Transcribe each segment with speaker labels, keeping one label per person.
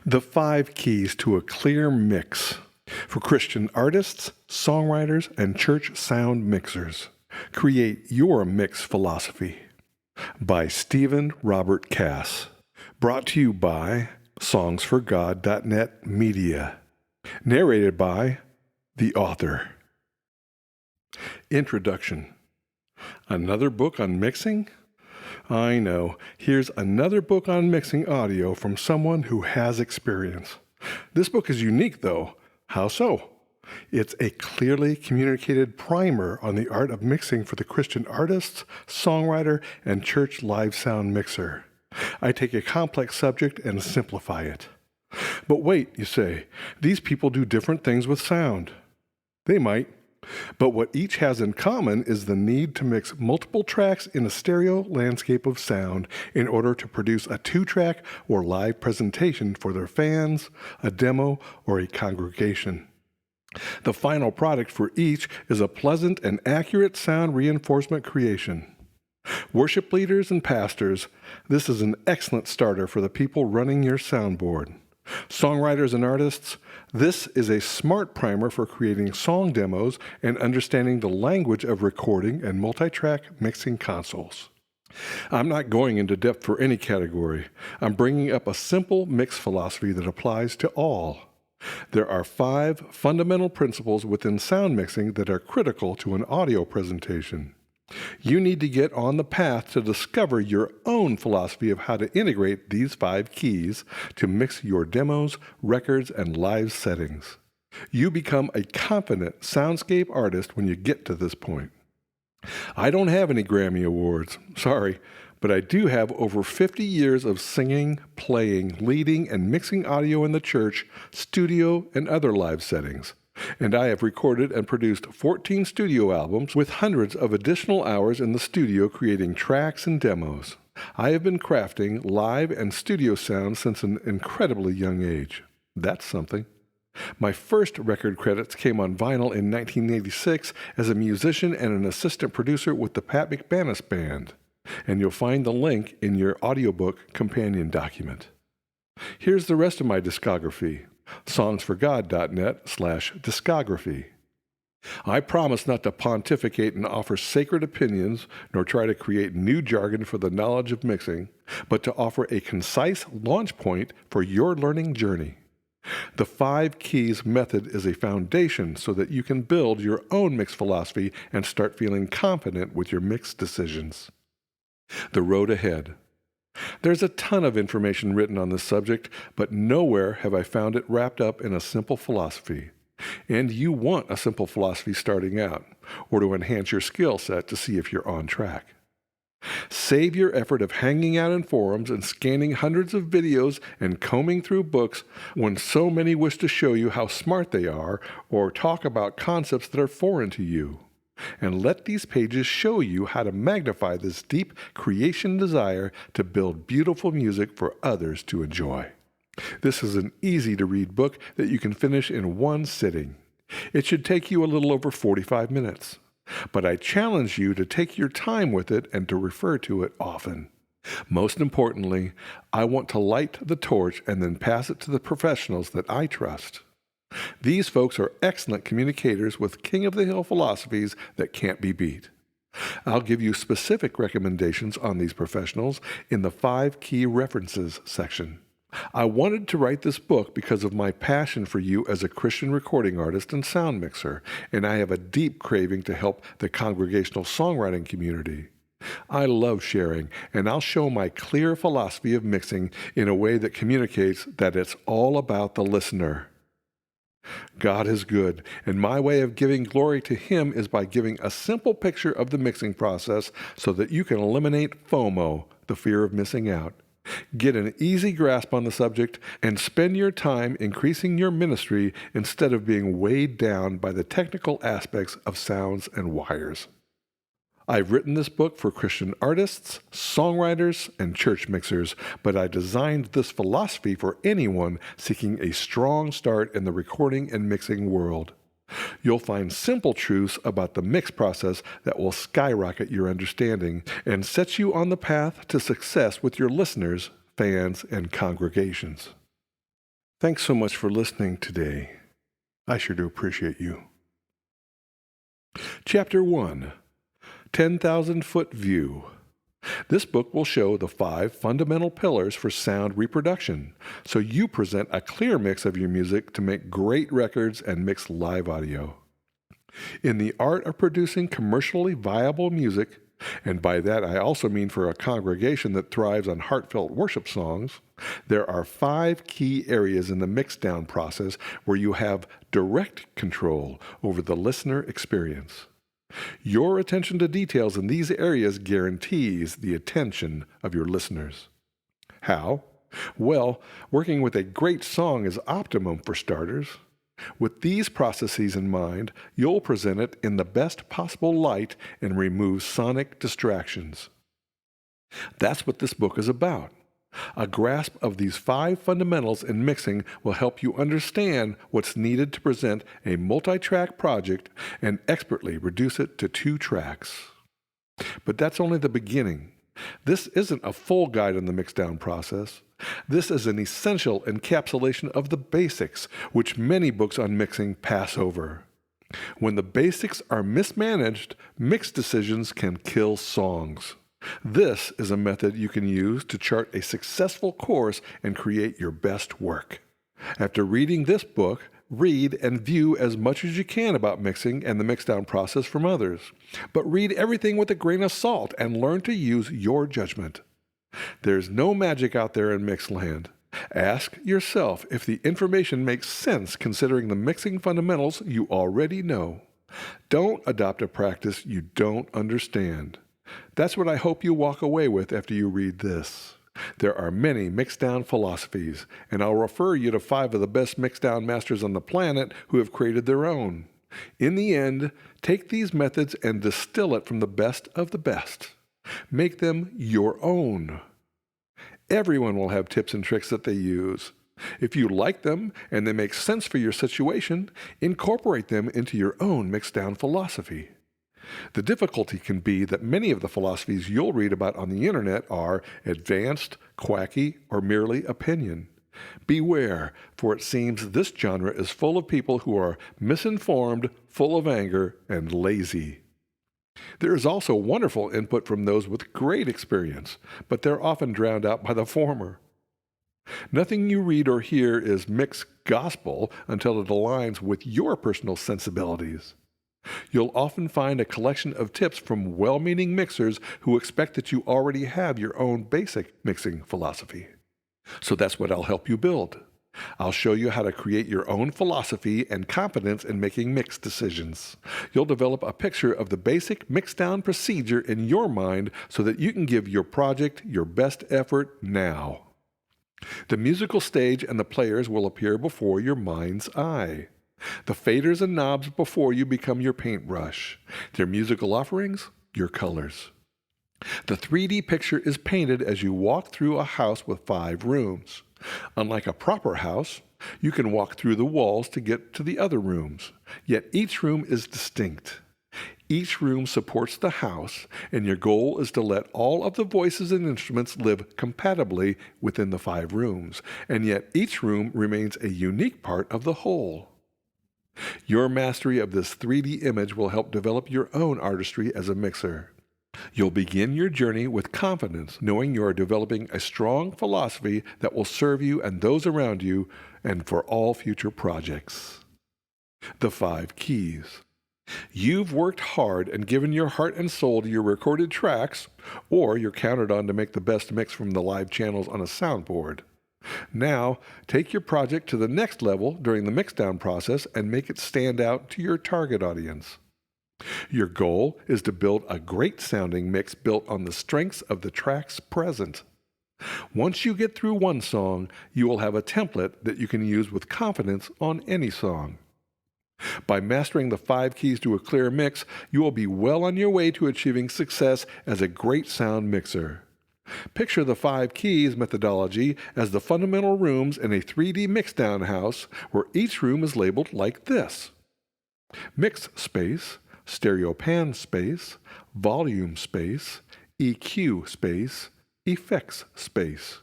Speaker 1: The 5 Keys to a Clear Mix for Christian artists, songwriters, and church sound mixers. Create your mix philosophy. By Stephen Robert Cass. Brought to you by songsforgod.net Media. Narrated by the author. Introduction. Another book on mixing? I know. Here's another book on mixing audio from someone who has experience. This book is unique, though. How so? It's a clearly communicated primer on the art of mixing for the Christian artist, songwriter, and church live sound mixer. I take a complex subject and simplify it. But wait, you say, these people do different things with sound. They might. But what each has in common is the need to mix multiple tracks in a stereo landscape of sound in order to produce a 2-track or live presentation for their fans, a demo, or a congregation. The final product for each is a pleasant and accurate sound reinforcement creation. Worship leaders and pastors, this is an excellent starter for the people running your soundboard. Songwriters and artists, this is a smart primer for creating song demos and understanding the language of recording and multi-track mixing consoles. I'm not going into depth for any category. I'm bringing up a simple mix philosophy that applies to all. There are 5 fundamental principles within sound mixing that are critical to an audio presentation. You need to get on the path to discover your own philosophy of how to integrate these 5 keys to mix your demos, records, and live settings. You become a confident soundscape artist when you get to this point. I don't have any Grammy Awards, sorry, but I do have over 50 years of singing, playing, leading, and mixing audio in the church, studio, and other live settings. And I have recorded and produced 14 studio albums with hundreds of additional hours in the studio creating tracks and demos. I have been crafting live and studio sound since an incredibly young age. That's something. My first record credits came on vinyl in 1986 as a musician and an assistant producer with the Pat McManus Band. And you'll find the link in your audiobook companion document. Here's the rest of my discography. songsforgod.net/discography. I promise not to pontificate and offer sacred opinions, nor try to create new jargon for the knowledge of mixing, but to offer a concise launch point for your learning journey. The 5 Keys method is a foundation so that you can build your own mix philosophy and start feeling confident with your mix decisions. The road ahead. There's a ton of information written on this subject, but nowhere have I found it wrapped up in a simple philosophy. And you want a simple philosophy starting out, or to enhance your skill set to see if you're on track. Save your effort of hanging out in forums and scanning hundreds of videos and combing through books when so many wish to show you how smart they are or talk about concepts that are foreign to you. And let these pages show you how to magnify this deep creation desire to build beautiful music for others to enjoy. This is an easy-to-read book that you can finish in one sitting. It should take you a little over 45 minutes. But I challenge you to take your time with it and to refer to it often. Most importantly, I want to light the torch and then pass it to the professionals that I trust. These folks are excellent communicators with king-of-the-hill philosophies that can't be beat. I'll give you specific recommendations on these professionals in the 5 Key References section. I wanted to write this book because of my passion for you as a Christian recording artist and sound mixer, and I have a deep craving to help the congregational songwriting community. I love sharing, and I'll show my clear philosophy of mixing in a way that communicates that it's all about the listener. God is good, and my way of giving glory to Him is by giving a simple picture of the mixing process so that you can eliminate FOMO, the fear of missing out. Get an easy grasp on the subject and spend your time increasing your ministry instead of being weighed down by the technical aspects of sounds and wires. I've written this book for Christian artists, songwriters, and church mixers, but I designed this philosophy for anyone seeking a strong start in the recording and mixing world. You'll find simple truths about the mix process that will skyrocket your understanding and set you on the path to success with your listeners, fans, and congregations. Thanks so much for listening today. I sure do appreciate you. Chapter 1, 10,000-Foot View. This book will show the 5 fundamental pillars for sound reproduction, so you present a clear mix of your music to make great records and mix live audio. In the art of producing commercially viable music, and by that I also mean for a congregation that thrives on heartfelt worship songs, there are 5 key areas in the mixdown process where you have direct control over the listener experience. Your attention to details in these areas guarantees the attention of your listeners. How? Well, working with a great song is optimum for starters. With these processes in mind, you'll present it in the best possible light and remove sonic distractions. That's what this book is about. A grasp of these 5 fundamentals in mixing will help you understand what's needed to present a multi-track project and expertly reduce it to 2 tracks. But that's only the beginning. This isn't a full guide on the mixdown process. This is an essential encapsulation of the basics, which many books on mixing pass over. When the basics are mismanaged, mix decisions can kill songs. This is a method you can use to chart a successful course and create your best work. After reading this book, read and view as much as you can about mixing and the mixdown process from others. But read everything with a grain of salt and learn to use your judgment. There's no magic out there in mixland. Ask yourself if the information makes sense considering the mixing fundamentals you already know. Don't adopt a practice you don't understand. That's what I hope you walk away with after you read this. There are many mixdown philosophies, and I'll refer you to 5 of the best mixdown masters on the planet who have created their own. In the end, take these methods and distill it from the best of the best. Make them your own. Everyone will have tips and tricks that they use. If you like them and they make sense for your situation, incorporate them into your own mixdown philosophy. The difficulty can be that many of the philosophies you'll read about on the internet are advanced, quacky, or merely opinion. Beware, for it seems this genre is full of people who are misinformed, full of anger, and lazy. There is also wonderful input from those with great experience, but they're often drowned out by the former. Nothing you read or hear is mixed gospel until it aligns with your personal sensibilities. You'll often find a collection of tips from well-meaning mixers who expect that you already have your own basic mixing philosophy. So that's what I'll help you build. I'll show you how to create your own philosophy and competence in making mix decisions. You'll develop a picture of the basic mixdown procedure in your mind so that you can give your project your best effort now. The musical stage and the players will appear before your mind's eye. The faders and knobs before you become your paintbrush. Their musical offerings, your colors. The 3D picture is painted as you walk through a house with 5 rooms. Unlike a proper house, you can walk through the walls to get to the other rooms, yet each room is distinct. Each room supports the house, and your goal is to let all of the voices and instruments live compatibly within the 5 rooms, and yet each room remains a unique part of the whole. Your mastery of this 3D image will help develop your own artistry as a mixer. You'll begin your journey with confidence, knowing you are developing a strong philosophy that will serve you and those around you and for all future projects. The 5 keys. You've worked hard and given your heart and soul to your recorded tracks, or you're counted on to make the best mix from the live channels on a soundboard. Now, take your project to the next level during the mixdown process and make it stand out to your target audience. Your goal is to build a great sounding mix built on the strengths of the tracks present. Once you get through one song, you will have a template that you can use with confidence on any song. By mastering the 5 keys to a clear mix, you will be well on your way to achieving success as a great sound mixer. Picture the 5 keys methodology as the fundamental rooms in a 3D mixdown house where each room is labeled like this: mix space, stereo pan space, volume space, EQ space, effects space.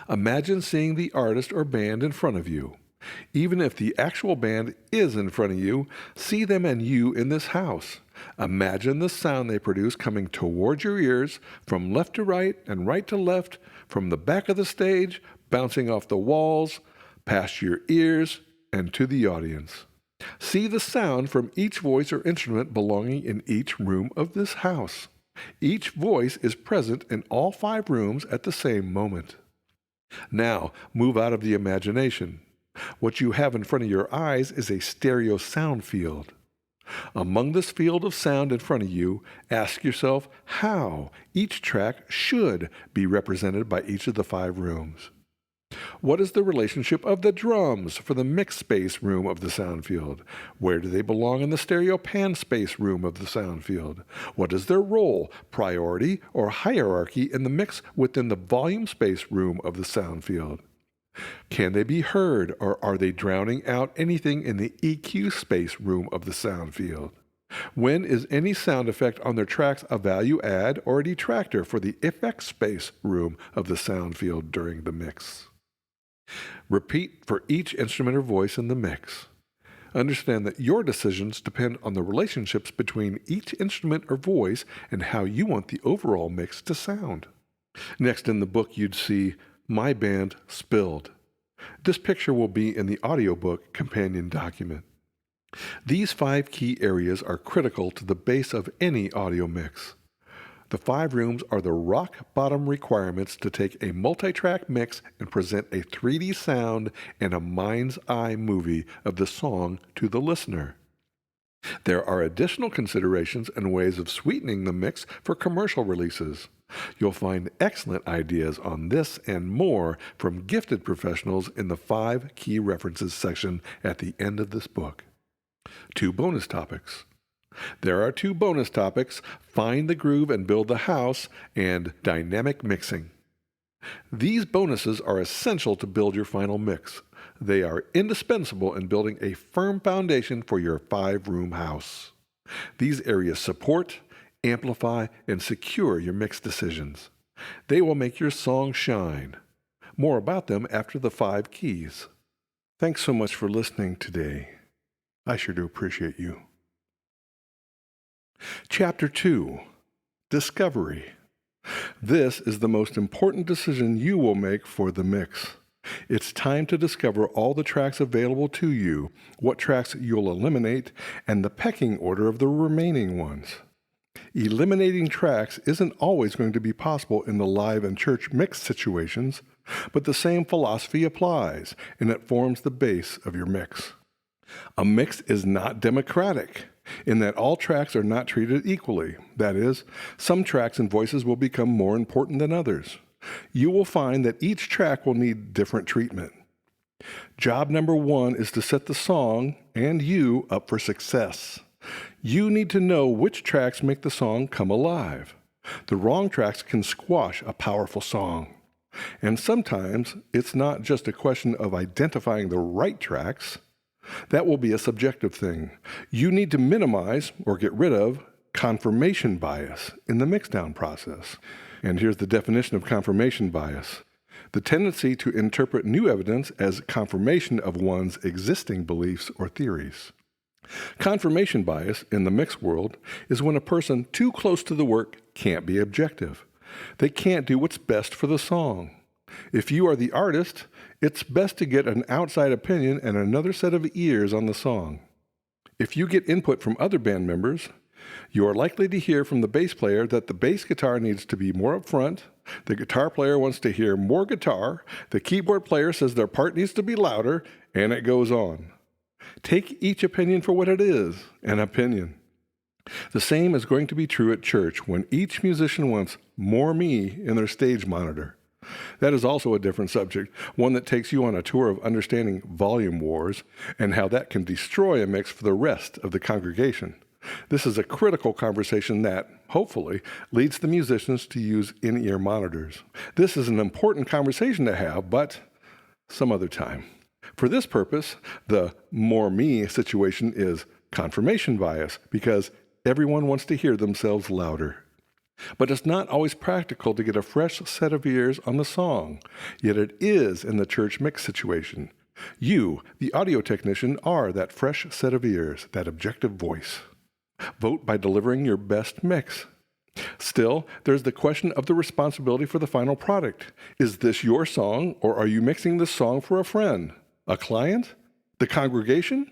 Speaker 1: Imagine seeing the artist or band in front of you. Even if the actual band is in front of you, see them and you in this house. Imagine the sound they produce coming towards your ears, from left to right and right to left, from the back of the stage, bouncing off the walls, past your ears, and to the audience. See the sound from each voice or instrument belonging in each room of this house. Each voice is present in all 5 rooms at the same moment. Now, move out of the imagination. What you have in front of your eyes is a stereo sound field. Among this field of sound in front of you, ask yourself how each track should be represented by each of the 5 rooms. What is the relationship of the drums for the mix space room of the sound field? Where do they belong in the stereo pan space room of the sound field? What is their role, priority, or hierarchy in the mix within the volume space room of the sound field? Can they be heard, or are they drowning out anything in the EQ space room of the sound field? When is any sound effect on their tracks a value add or a detractor for the effects space room of the sound field during the mix? Repeat for each instrument or voice in the mix. Understand that your decisions depend on the relationships between each instrument or voice and how you want the overall mix to sound. Next in the book you'd see My Band Spilled. This picture will be in the audiobook companion document. These 5 key areas are critical to the base of any audio mix. The 5 rooms are the rock-bottom requirements to take a multi-track mix and present a 3D sound and a mind's eye movie of the song to the listener. There are additional considerations and ways of sweetening the mix for commercial releases. You'll find excellent ideas on this and more from gifted professionals in the 5 key references section at the end of this book. 2 bonus topics. There are 2 bonus topics: Find the Groove and Build the House, and Dynamic Mixing. These bonuses are essential to build your final mix. They are indispensable in building a firm foundation for your 5-room house. These areas support, amplify, and secure your mix decisions. They will make your song shine. More about them after the 5 keys. Thanks so much for listening today. I sure do appreciate you. Chapter 2, Discovery. This is the most important decision you will make for the mix. It's time to discover all the tracks available to you, what tracks you'll eliminate, and the pecking order of the remaining ones. Eliminating tracks isn't always going to be possible in the live and church mix situations, but the same philosophy applies, and it forms the base of your mix. A mix is not democratic, in that all tracks are not treated equally. That is, some tracks and voices will become more important than others. You will find that each track will need different treatment. Job number 1 is to set the song and you up for success. You need to know which tracks make the song come alive. The wrong tracks can squash a powerful song. And sometimes it's not just a question of identifying the right tracks. That will be a subjective thing. You need to minimize or get rid of confirmation bias in the mixdown process. And here's the definition of confirmation bias: the tendency to interpret new evidence as confirmation of one's existing beliefs or theories. Confirmation bias in the mix world is when a person too close to the work can't be objective. They can't do what's best for the song. If you are the artist, it's best to get an outside opinion and another set of ears on the song. If you get input from other band members, you are likely to hear from the bass player that the bass guitar needs to be more up front, the guitar player wants to hear more guitar, the keyboard player says their part needs to be louder, and it goes on. Take each opinion for what it is, an opinion. The same is going to be true at church when each musician wants more me in their stage monitor. That is also a different subject, one that takes you on a tour of understanding volume wars and how that can destroy a mix for the rest of the congregation. This is a critical conversation that, hopefully, leads the musicians to use in-ear monitors. This is an important conversation to have, but some other time. For this purpose, the more me situation is confirmation bias, because everyone wants to hear themselves louder. But it's not always practical to get a fresh set of ears on the song, yet it is in the church mix situation. You, the audio technician, are that fresh set of ears, that objective voice. Vote by delivering your best mix. Still, there's the question of the responsibility for the final product. Is this your song, or are you mixing this song for a friend, a client, the congregation?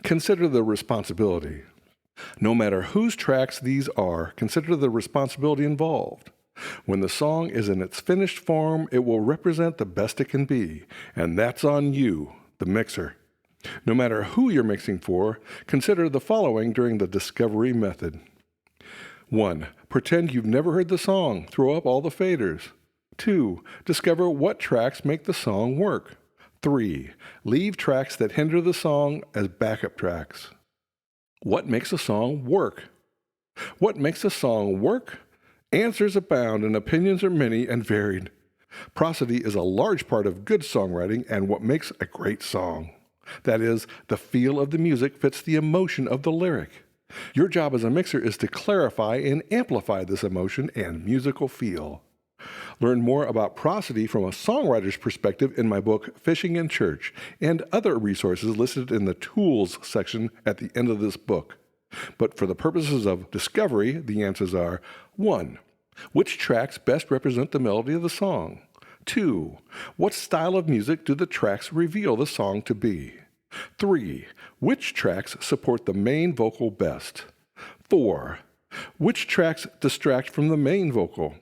Speaker 1: Consider the responsibility. No matter whose tracks these are, consider the responsibility involved. When the song is in its finished form, it will represent the best it can be, and that's on you, the mixer. No matter who you're mixing for, consider the following during the discovery method. 1. Pretend you've never heard the song. Throw up all the faders. 2. Discover what tracks make the song work. 3. Leave tracks that hinder the song as backup tracks. What makes a song work? What makes a song work? Answers abound and opinions are many and varied. Prosody is a large part of good songwriting and what makes a great song. That is, the feel of the music fits the emotion of the lyric. Your job as a mixer is to clarify and amplify this emotion and musical feel. Learn more about prosody from a songwriter's perspective in my book, Fishing in Church, and other resources listed in the Tools section at the end of this book. But for the purposes of discovery, the answers are 1. Which tracks best represent the melody of the song? 2. What style of music do the tracks reveal the song to be? 3. Which tracks support the main vocal best? 4. Which tracks distract from the main vocal?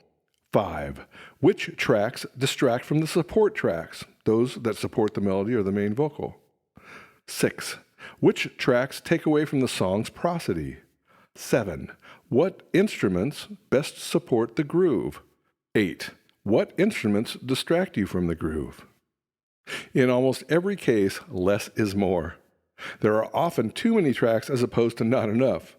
Speaker 1: 5. Which tracks distract from the support tracks, those that support the melody or the main vocal? 6. Which tracks take away from the song's prosody? 7. What instruments best support the groove? 8. What instruments distract you from the groove? In almost every case, less is more. There are often too many tracks as opposed to not enough.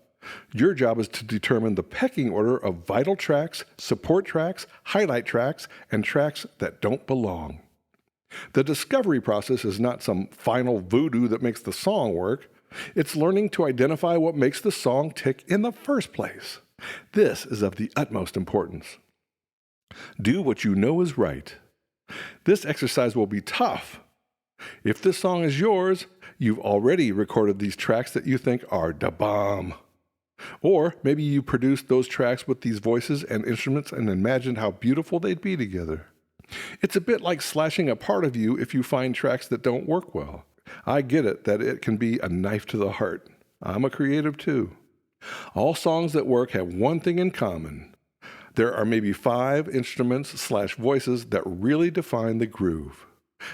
Speaker 1: Your job is to determine the pecking order of vital tracks, support tracks, highlight tracks, and tracks that don't belong. The discovery process is not some final voodoo that makes the song work. It's learning to identify what makes the song tick in the first place. This is of the utmost importance. Do what you know is right. This exercise will be tough. If this song is yours, you've already recorded these tracks that you think are da bomb. Or maybe you produced those tracks with these voices and instruments and imagined how beautiful they'd be together. It's a bit like slashing a part of you if you find tracks that don't work well. I get it that it can be a knife to the heart. I'm a creative too. All songs that work have one thing in common. There are maybe 5 instruments/voices that really define the groove.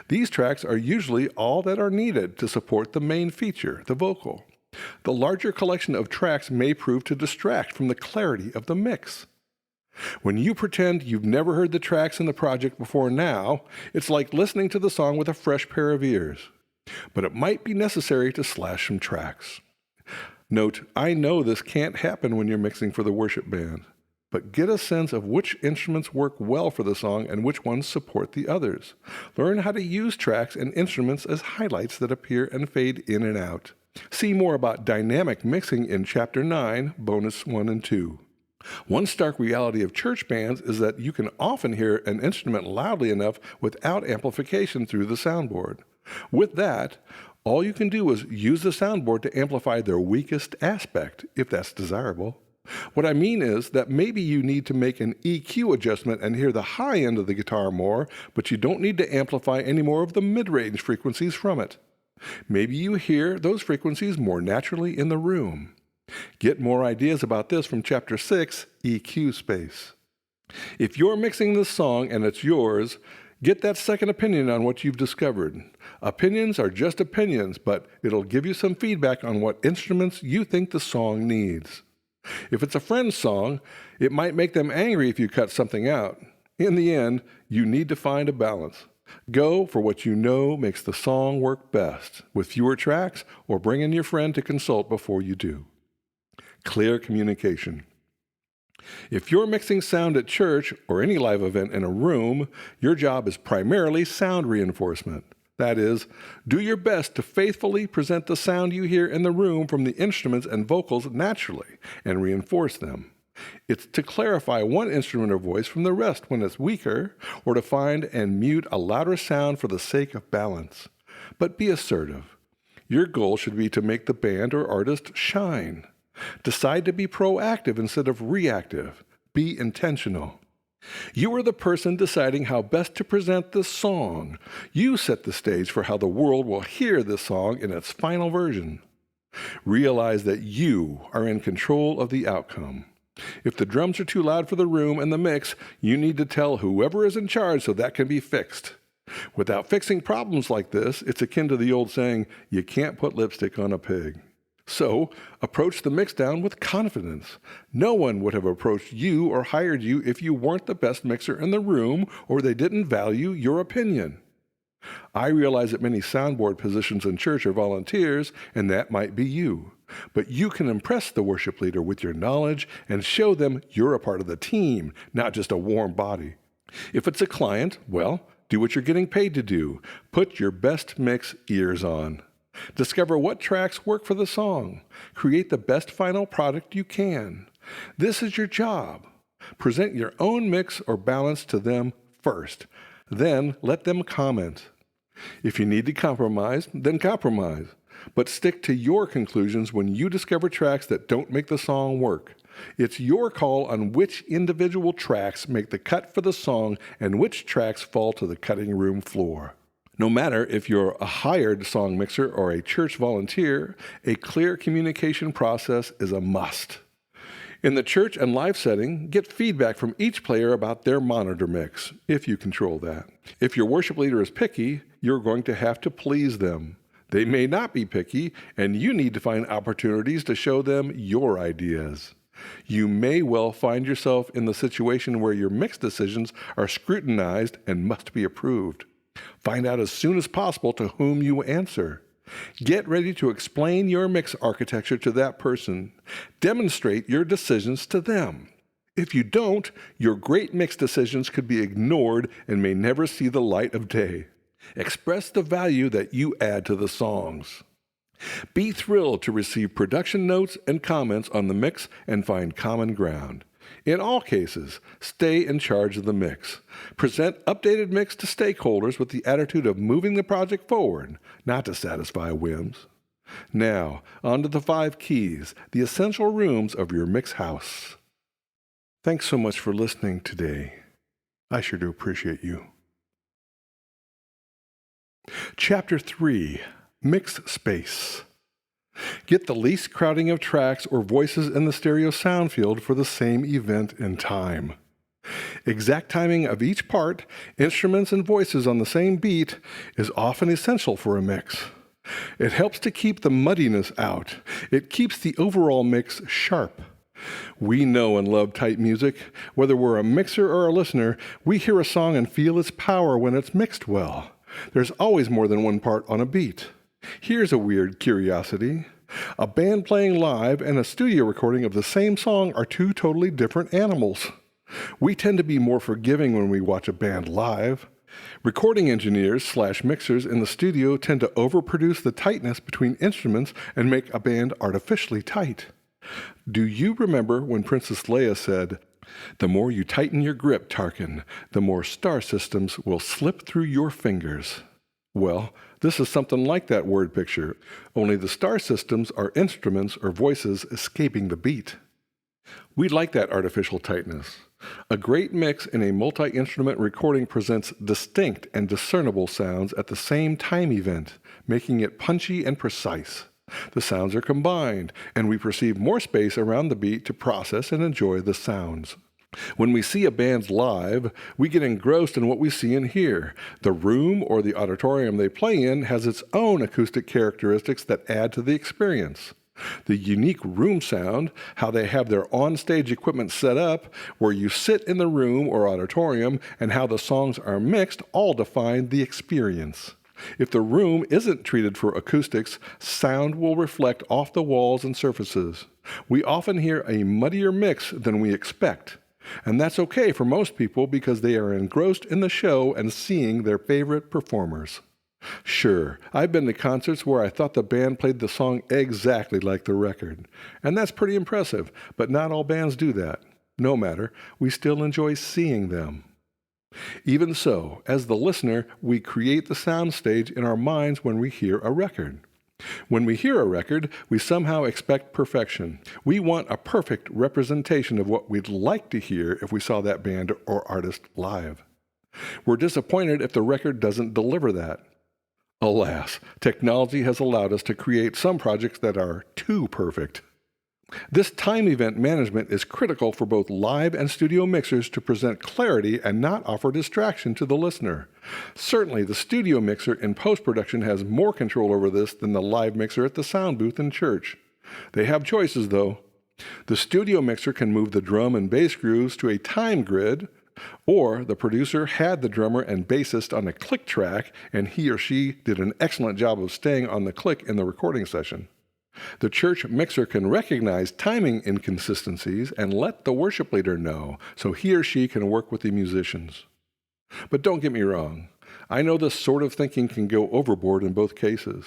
Speaker 1: These tracks are usually all that are needed to support the main feature, the vocal. The larger collection of tracks may prove to distract from the clarity of the mix. When you pretend you've never heard the tracks in the project before now, it's like listening to the song with a fresh pair of ears. But it might be necessary to slash some tracks. Note, I know this can't happen when you're mixing for the worship band, but get a sense of which instruments work well for the song and which ones support the others. Learn how to use tracks and instruments as highlights that appear and fade in and out. See more about dynamic mixing in Chapter 9, Bonus 1 and 2. One stark reality of church bands is that you can often hear an instrument loudly enough without amplification through the soundboard. With that, all you can do is use the soundboard to amplify their weakest aspect, if that's desirable. What I mean is that maybe you need to make an EQ adjustment and hear the high end of the guitar more, but you don't need to amplify any more of the mid-range frequencies from it. Maybe you hear those frequencies more naturally in the room. Get more ideas about this from Chapter 6, EQ Space. If you're mixing this song and it's yours, get that second opinion on what you've discovered. Opinions are just opinions, but it'll give you some feedback on what instruments you think the song needs. If it's a friend's song, it might make them angry if you cut something out. In the end, you need to find a balance. Go for what you know makes the song work best, with fewer tracks, or bring in your friend to consult before you do. Clear communication. If you're mixing sound at church or any live event in a room, your job is primarily sound reinforcement. That is, do your best to faithfully present the sound you hear in the room from the instruments and vocals naturally and reinforce them. It's to clarify one instrument or voice from the rest when it's weaker, or to find and mute a louder sound for the sake of balance. But be assertive. Your goal should be to make the band or artist shine. Decide to be proactive instead of reactive. Be intentional. You are the person deciding how best to present this song. You set the stage for how the world will hear this song in its final version. Realize that you are in control of the outcome. If the drums are too loud for the room and the mix, you need to tell whoever is in charge so that can be fixed. Without fixing problems like this, it's akin to the old saying, you can't put lipstick on a pig. So, approach the mixdown with confidence. No one would have approached you or hired you if you weren't the best mixer in the room or they didn't value your opinion. I realize that many soundboard positions in church are volunteers, and that might be you. But you can impress the worship leader with your knowledge and show them you're a part of the team, not just a warm body. If it's a client, well, do what you're getting paid to do. Put your best mix ears on. Discover what tracks work for the song. Create the best final product you can. This is your job. Present your own mix or balance to them first. Then let them comment. If you need to compromise, then compromise. But stick to your conclusions when you discover tracks that don't make the song work. It's your call on which individual tracks make the cut for the song and which tracks fall to the cutting room floor. No matter if you're a hired song mixer or a church volunteer, a clear communication process is a must. In the church and live setting, get feedback from each player about their monitor mix, if you control that. If your worship leader is picky, you're going to have to please them. They may not be picky, and you need to find opportunities to show them your ideas. You may well find yourself in the situation where your mix decisions are scrutinized and must be approved. Find out as soon as possible to whom you answer. Get ready to explain your mix architecture to that person. Demonstrate your decisions to them. If you don't, your great mix decisions could be ignored and may never see the light of day. Express the value that you add to the songs. Be thrilled to receive production notes and comments on the mix and find common ground. In all cases, stay in charge of the mix. Present updated mix to stakeholders with the attitude of moving the project forward, not to satisfy whims. Now, on to the 5 keys, the essential rooms of your mix house. Thanks so much for listening today. I sure do appreciate you. Chapter 3, Mix Space. Get the least crowding of tracks or voices in the stereo sound field for the same event and time. Exact timing of each part, instruments and voices on the same beat, is often essential for a mix. It helps to keep the muddiness out. It keeps the overall mix sharp. We know and love tight music. Whether we're a mixer or a listener, we hear a song and feel its power when it's mixed well. There's always more than one part on a beat. Here's a weird curiosity. A band playing live and a studio recording of the same song are 2 totally different animals. We tend to be more forgiving when we watch a band live. Recording engineers/mixers in the studio tend to overproduce the tightness between instruments and make a band artificially tight. Do you remember when Princess Leia said, "The more you tighten your grip, Tarkin, the more star systems will slip through your fingers"? Well, this is something like that word picture, only the star systems are instruments or voices escaping the beat. We like that artificial tightness. A great mix in a multi-instrument recording presents distinct and discernible sounds at the same time event, making it punchy and precise. The sounds are combined, and we perceive more space around the beat to process and enjoy the sounds. When we see a band live, we get engrossed in what we see and hear. The room or the auditorium they play in has its own acoustic characteristics that add to the experience. The unique room sound, how they have their on-stage equipment set up, where you sit in the room or auditorium, and how the songs are mixed all define the experience. If the room isn't treated for acoustics, sound will reflect off the walls and surfaces. We often hear a muddier mix than we expect. And that's okay for most people because they are engrossed in the show and seeing their favorite performers. Sure, I've been to concerts where I thought the band played the song exactly like the record. And that's pretty impressive, but not all bands do that. no matter, we still enjoy seeing them. Even so, as the listener, we create the soundstage in our minds when we hear a record. When we hear a record, we somehow expect perfection. We want a perfect representation of what we'd like to hear if we saw that band or artist live. We're disappointed if the record doesn't deliver that. Alas, technology has allowed us to create some projects that are too perfect. This time event management is critical for both live and studio mixers to present clarity and not offer distraction to the listener. Certainly, the studio mixer in post-production has more control over this than the live mixer at the sound booth in church. They have choices, though. The studio mixer can move the drum and bass grooves to a time grid, or the producer had the drummer and bassist on a click track, and he or she did an excellent job of staying on the click in the recording session. The church mixer can recognize timing inconsistencies and let the worship leader know, so he or she can work with the musicians. But don't get me wrong, I know this sort of thinking can go overboard in both cases.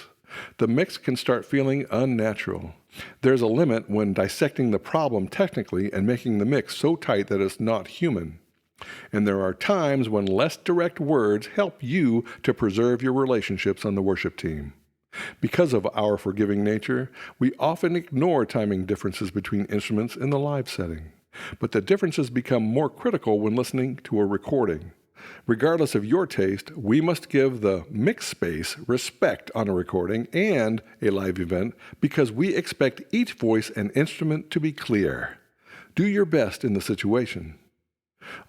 Speaker 1: The mix can start feeling unnatural. There's a limit when dissecting the problem technically and making the mix so tight that it's not human. And there are times when less direct words help you to preserve your relationships on the worship team. Because of our forgiving nature, we often ignore timing differences between instruments in the live setting. But the differences become more critical when listening to a recording. Regardless of your taste, we must give the mix space respect on a recording and a live event because we expect each voice and instrument to be clear. Do your best in the situation.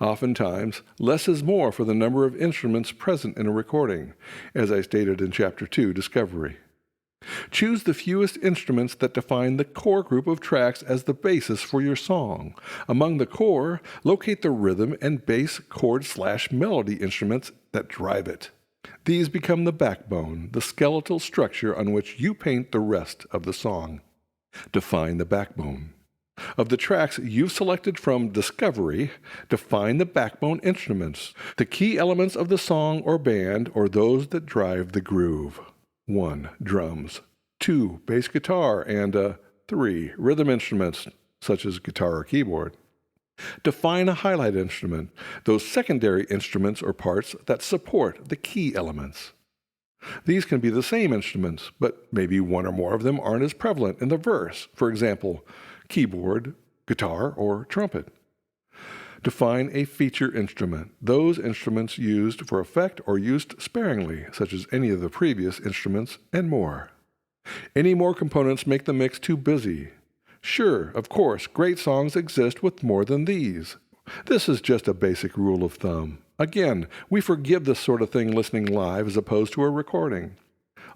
Speaker 1: Oftentimes, less is more for the number of instruments present in a recording, as I stated in Chapter 2, Discovery. Choose the fewest instruments that define the core group of tracks as the basis for your song. Among the core, locate the rhythm and bass chord/melody instruments that drive it. These become the backbone, the skeletal structure on which you paint the rest of the song. Define the backbone. Of the tracks you've selected from Discovery, define the backbone instruments, the key elements of the song or band, or those that drive the groove. 1. Drums. 2. Bass guitar, and 3. Rhythm instruments, such as guitar or keyboard. Define a highlight instrument, those secondary instruments or parts that support the key elements. These can be the same instruments, but maybe one or more of them aren't as prevalent in the verse. For example, keyboard, guitar, or trumpet. Define a feature instrument, those instruments used for effect or used sparingly, such as any of the previous instruments, and more. Any more components make the mix too busy. Sure, of course, great songs exist with more than these. This is just a basic rule of thumb. Again, we forgive this sort of thing listening live as opposed to a recording.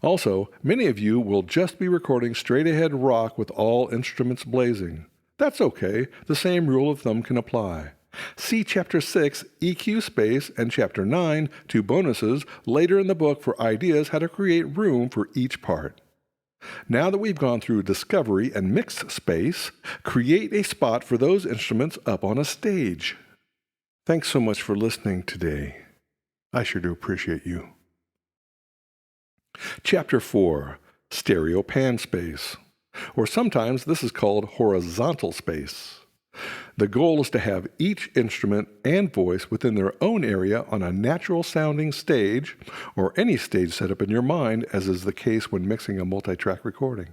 Speaker 1: Also, many of you will just be recording straight-ahead rock with all instruments blazing. That's okay. The same rule of thumb can apply. See Chapter 6, EQ Space, and Chapter 9, 2 bonuses, later in the book for ideas how to create room for each part. Now that we've gone through discovery and mix space, create a spot for those instruments up on a stage. Thanks so much for listening today. I sure do appreciate you. Chapter 4, Stereo Pan Space, or sometimes this is called horizontal space. The goal is to have each instrument and voice within their own area on a natural-sounding stage, or any stage setup in your mind, as is the case when mixing a multi-track recording.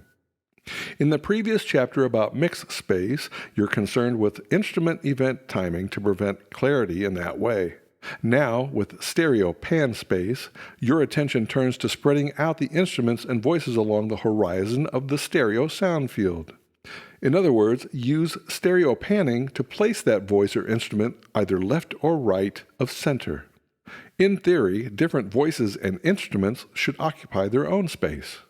Speaker 1: In the previous chapter about mix space, you're concerned with instrument event timing to prevent clarity in that way. Now, with stereo pan space, your attention turns to spreading out the instruments and voices along the horizon of the stereo sound field. In other words, use stereo panning to place that voice or instrument either left or right of center. In theory, different voices and instruments should occupy their own space.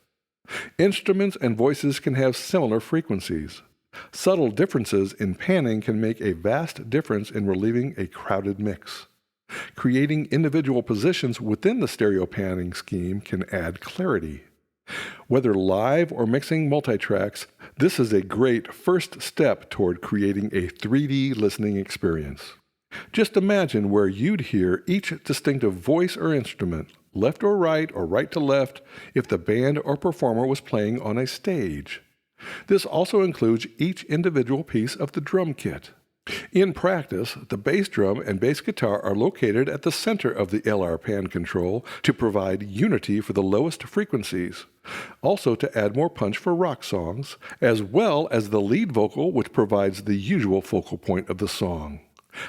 Speaker 1: Instruments and voices can have similar frequencies. Subtle differences in panning can make a vast difference in relieving a crowded mix. Creating individual positions within the stereo panning scheme can add clarity. Whether live or mixing multitracks, this is a great first step toward creating a 3D listening experience. Just imagine where you'd hear each distinctive voice or instrument, left or right to left, if the band or performer was playing on a stage. This also includes each individual piece of the drum kit. In practice, the bass drum and bass guitar are located at the center of the LR pan control to provide unity for the lowest frequencies, also to add more punch for rock songs, as well as the lead vocal, which provides the usual focal point of the song.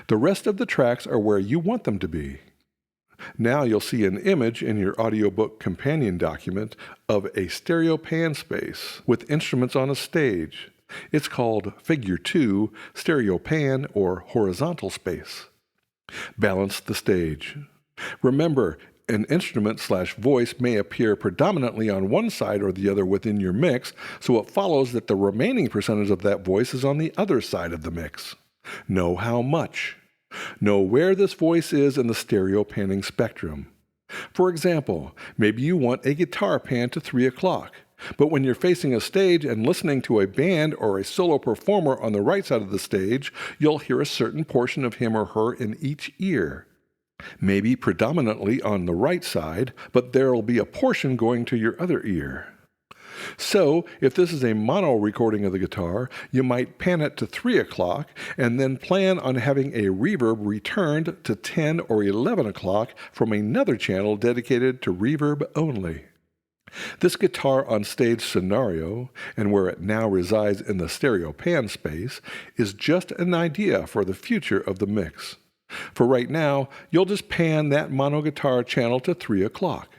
Speaker 1: The rest of the tracks are where you want them to be. Now you'll see an image in your audiobook companion document of a stereo pan space with instruments on a stage. It's called Figure 2, stereo pan, or horizontal space. Balance the stage. Remember, an instrument/voice may appear predominantly on one side or the other within your mix, so it follows that the remaining percentage of that voice is on the other side of the mix. Know how much. Know where this voice is in the stereo panning spectrum. For example, maybe you want a guitar pan to 3 o'clock. But when you're facing a stage and listening to a band or a solo performer on the right side of the stage, you'll hear a certain portion of him or her in each ear. Maybe predominantly on the right side, but there'll be a portion going to your other ear. So, if this is a mono recording of the guitar, you might pan it to 3 o'clock and then plan on having a reverb returned to 10 or 11 o'clock from another channel dedicated to reverb only. This guitar on stage scenario, and where it now resides in the stereo pan space, is just an idea for the future of the mix. For right now, you'll just pan that mono guitar channel to 3 o'clock.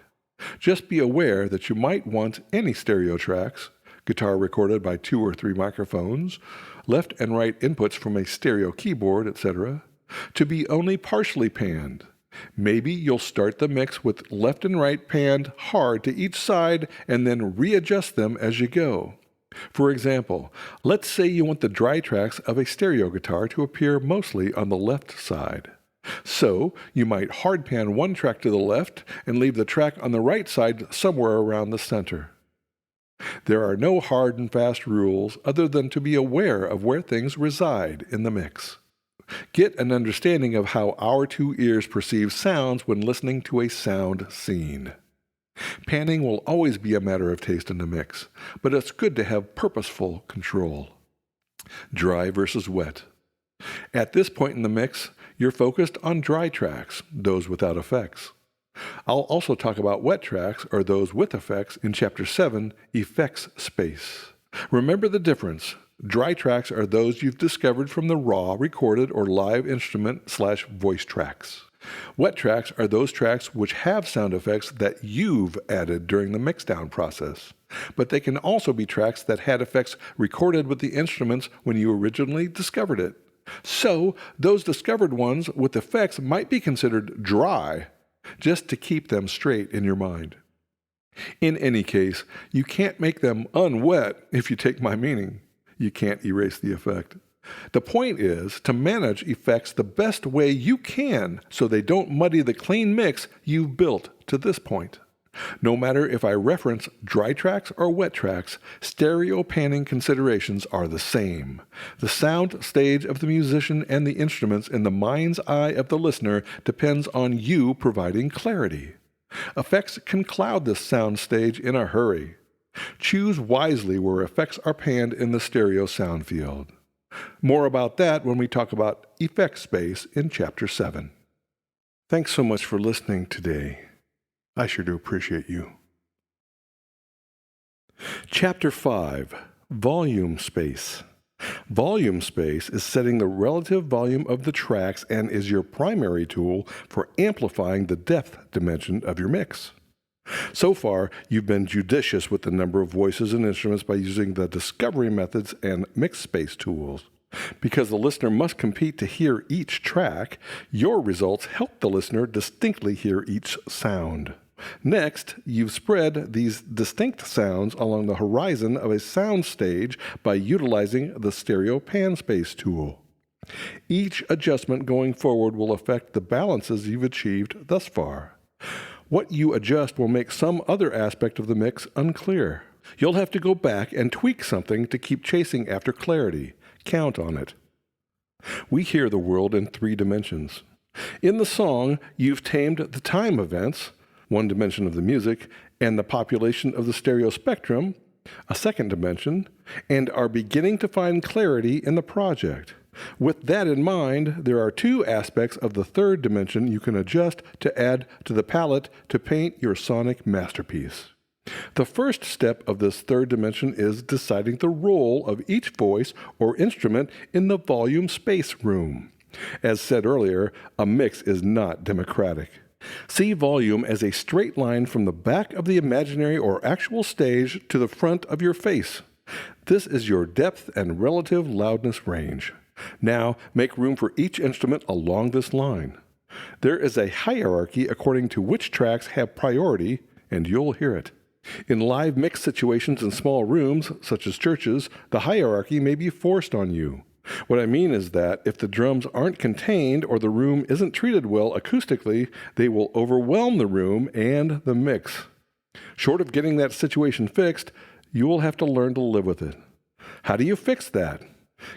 Speaker 1: Just be aware that you might want any stereo tracks, guitar recorded by 2 or 3 microphones, left and right inputs from a stereo keyboard, etc., to be only partially panned. Maybe you'll start the mix with left and right panned hard to each side and then readjust them as you go. For example, let's say you want the dry tracks of a stereo guitar to appear mostly on the left side. So, you might hard pan one track to the left and leave the track on the right side somewhere around the center. There are no hard and fast rules other than to be aware of where things reside in the mix. Get an understanding of how our 2 ears perceive sounds when listening to a sound scene. Panning will always be a matter of taste in the mix, but it's good to have purposeful control. Dry versus wet. At this point in the mix, you're focused on dry tracks, those without effects. I'll also talk about wet tracks, or those with effects, in Chapter 7, Effects Space. Remember the difference. Dry tracks are those you've discovered from the raw, recorded, or live instrument/voice tracks. Wet tracks are those tracks which have sound effects that you've added during the mixdown process. But they can also be tracks that had effects recorded with the instruments when you originally discovered it. So, those discovered ones with effects might be considered dry, just to keep them straight in your mind. In any case, you can't make them unwet if you take my meaning. You can't erase the effect. The point is to manage effects the best way you can so they don't muddy the clean mix you've built to this point. No matter if I reference dry tracks or wet tracks, stereo panning considerations are the same. The sound stage of the musician and the instruments in the mind's eye of the listener depends on you providing clarity. Effects can cloud this sound stage in a hurry. Choose wisely where effects are panned in the stereo sound field. More about that when we talk about effect space in Chapter 7. Thanks so much for listening today. I sure do appreciate you. Chapter 5, Volume Space. Volume space is setting the relative volume of the tracks and is your primary tool for amplifying the depth dimension of your mix. So far, you've been judicious with the number of voices and instruments by using the discovery methods and mix space tools. Because the listener must compete to hear each track, your results help the listener distinctly hear each sound. Next, you've spread these distinct sounds along the horizon of a sound stage by utilizing the stereo pan space tool. Each adjustment going forward will affect the balances you've achieved thus far. What you adjust will make some other aspect of the mix unclear. You'll have to go back and tweak something to keep chasing after clarity. Count on it. We hear the world in 3 dimensions. In the song, you've tamed the time events, 1 dimension of the music, and the population of the stereo spectrum, a 2nd dimension, and are beginning to find clarity in the project. With that in mind, there are two aspects of the third dimension you can adjust to add to the palette to paint your sonic masterpiece. The first step of this third dimension is deciding the role of each voice or instrument in the volume space room. As said earlier, a mix is not democratic. See volume as a straight line from the back of the imaginary or actual stage to the front of your face. This is your depth and relative loudness range. Now, make room for each instrument along this line. There is a hierarchy according to which tracks have priority, and you'll hear it. In live mix situations in small rooms, such as churches, the hierarchy may be forced on you. What I mean is that if the drums aren't contained or the room isn't treated well acoustically, they will overwhelm the room and the mix. Short of getting that situation fixed, you will have to learn to live with it. How do you fix that?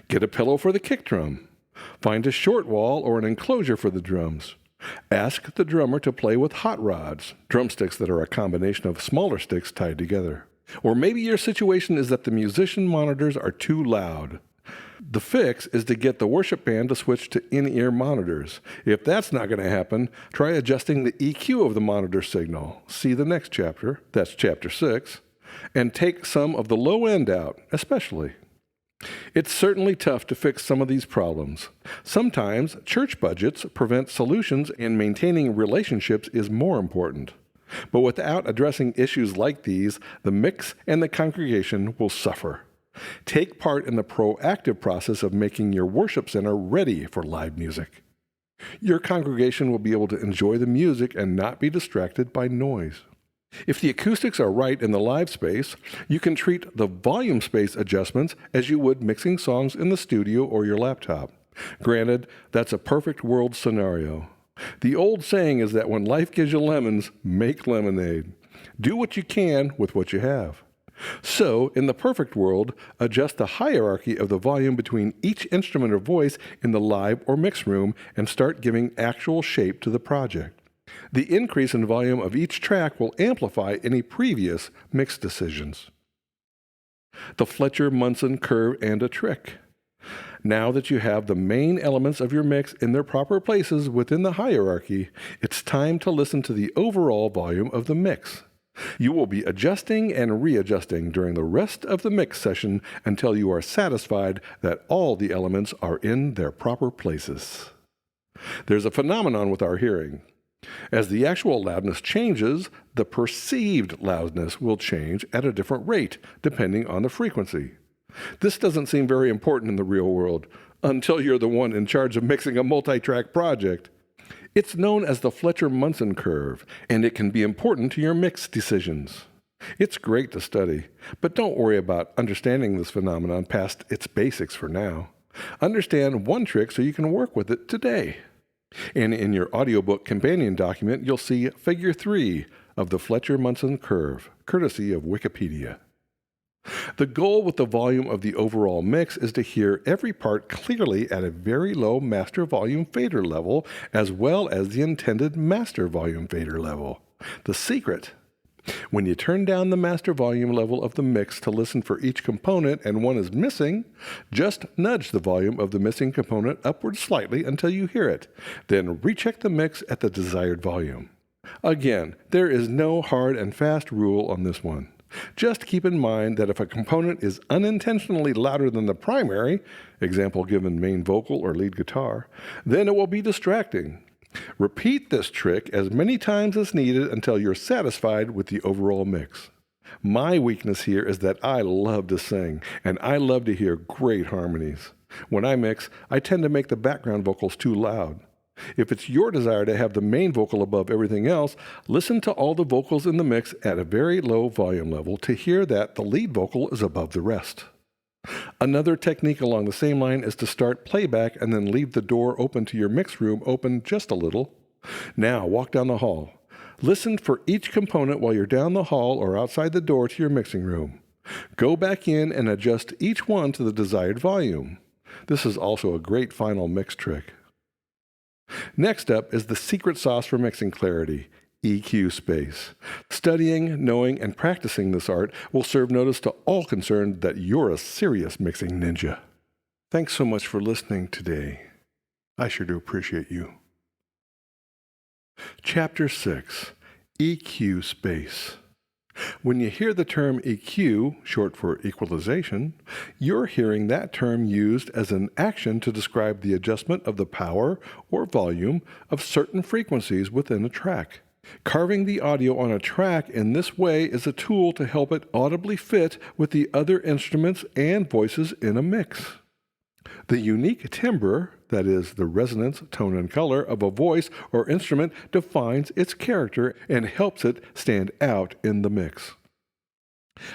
Speaker 1: Get a pillow for the kick drum. Find a short wall or an enclosure for the drums. Ask the drummer to play with hot rods, drumsticks that are a combination of smaller sticks tied together. Or maybe your situation is that the musician monitors are too loud. The fix is to get the worship band to switch to in-ear monitors. If that's not going to happen, try adjusting the EQ of the monitor signal. See the next chapter, that's chapter 6, and take some of the low end out, especially. It's certainly tough to fix some of these problems. Sometimes church budgets prevent solutions and maintaining relationships is more important. But without addressing issues like these, the mix and the congregation will suffer. Take part in the proactive process of making your worship center ready for live music. Your congregation will be able to enjoy the music and not be distracted by noise. If the acoustics are right in the live space, you can treat the volume space adjustments as you would mixing songs in the studio or your laptop. Granted, that's a perfect world scenario. The old saying is that when life gives you lemons, make lemonade. Do what you can with what you have. So, in the perfect world, adjust the hierarchy of the volume between each instrument or voice in the live or mix room and start giving actual shape to the project. The increase in volume of each track will amplify any previous mix decisions. The Fletcher-Munson curve and a trick. Now that you have the main elements of your mix in their proper places within the hierarchy, it's time to listen to the overall volume of the mix. You will be adjusting and readjusting during the rest of the mix session until you are satisfied that all the elements are in their proper places. There's a phenomenon with our hearing. As the actual loudness changes, the perceived loudness will change at a different rate, depending on the frequency. This doesn't seem very important in the real world, until you're the one in charge of mixing a multi-track project. It's known as the Fletcher-Munson curve, and it can be important to your mix decisions. It's great to study, but don't worry about understanding this phenomenon past its basics for now. Understand one trick so you can work with it today. And in your audiobook companion document, you'll see Figure 3 of the Fletcher-Munson curve, courtesy of Wikipedia. The goal with the volume of the overall mix is to hear every part clearly at a very low master volume fader level, as well as the intended master volume fader level. The secret: when you turn down the master volume level of the mix to listen for each component and one is missing, just nudge the volume of the missing component upward slightly until you hear it. Then recheck the mix at the desired volume. Again, there is no hard and fast rule on this one. Just keep in mind that if a component is unintentionally louder than the primary, example given main vocal or lead guitar, then it will be distracting. Repeat this trick as many times as needed until you're satisfied with the overall mix. My weakness here is that I love to sing, and I love to hear great harmonies. When I mix, I tend to make the background vocals too loud. If it's your desire to have the main vocal above everything else, listen to all the vocals in the mix at a very low volume level to hear that the lead vocal is above the rest. Another technique along the same line is to start playback and then leave the door open to your mix room open just a little. Now walk down the hall. Listen for each component while you're down the hall or outside the door to your mixing room. Go back in and adjust each one to the desired volume. This is also a great final mix trick. Next up is the secret sauce for mixing clarity: EQ space. Studying, knowing, and practicing this art will serve notice to all concerned that you're a serious mixing ninja. Thanks so much for listening today. I sure do appreciate you. Chapter 6, EQ Space. When you hear the term EQ, short for equalization, you're hearing that term used as an action to describe the adjustment of the power or volume of certain frequencies within a track. Carving the audio on a track in this way is a tool to help it audibly fit with the other instruments and voices in a mix. The unique timbre, that is, the resonance, tone, and color of a voice or instrument, defines its character and helps it stand out in the mix.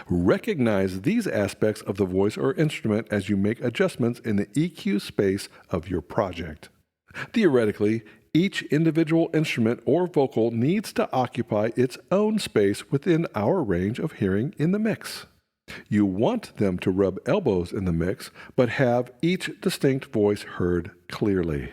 Speaker 1: Recognize these aspects of the voice or instrument as you make adjustments in the EQ space of your project. Theoretically, each individual instrument or vocal needs to occupy its own space within our range of hearing in the mix. You want them to rub elbows in the mix, but have each distinct voice heard clearly.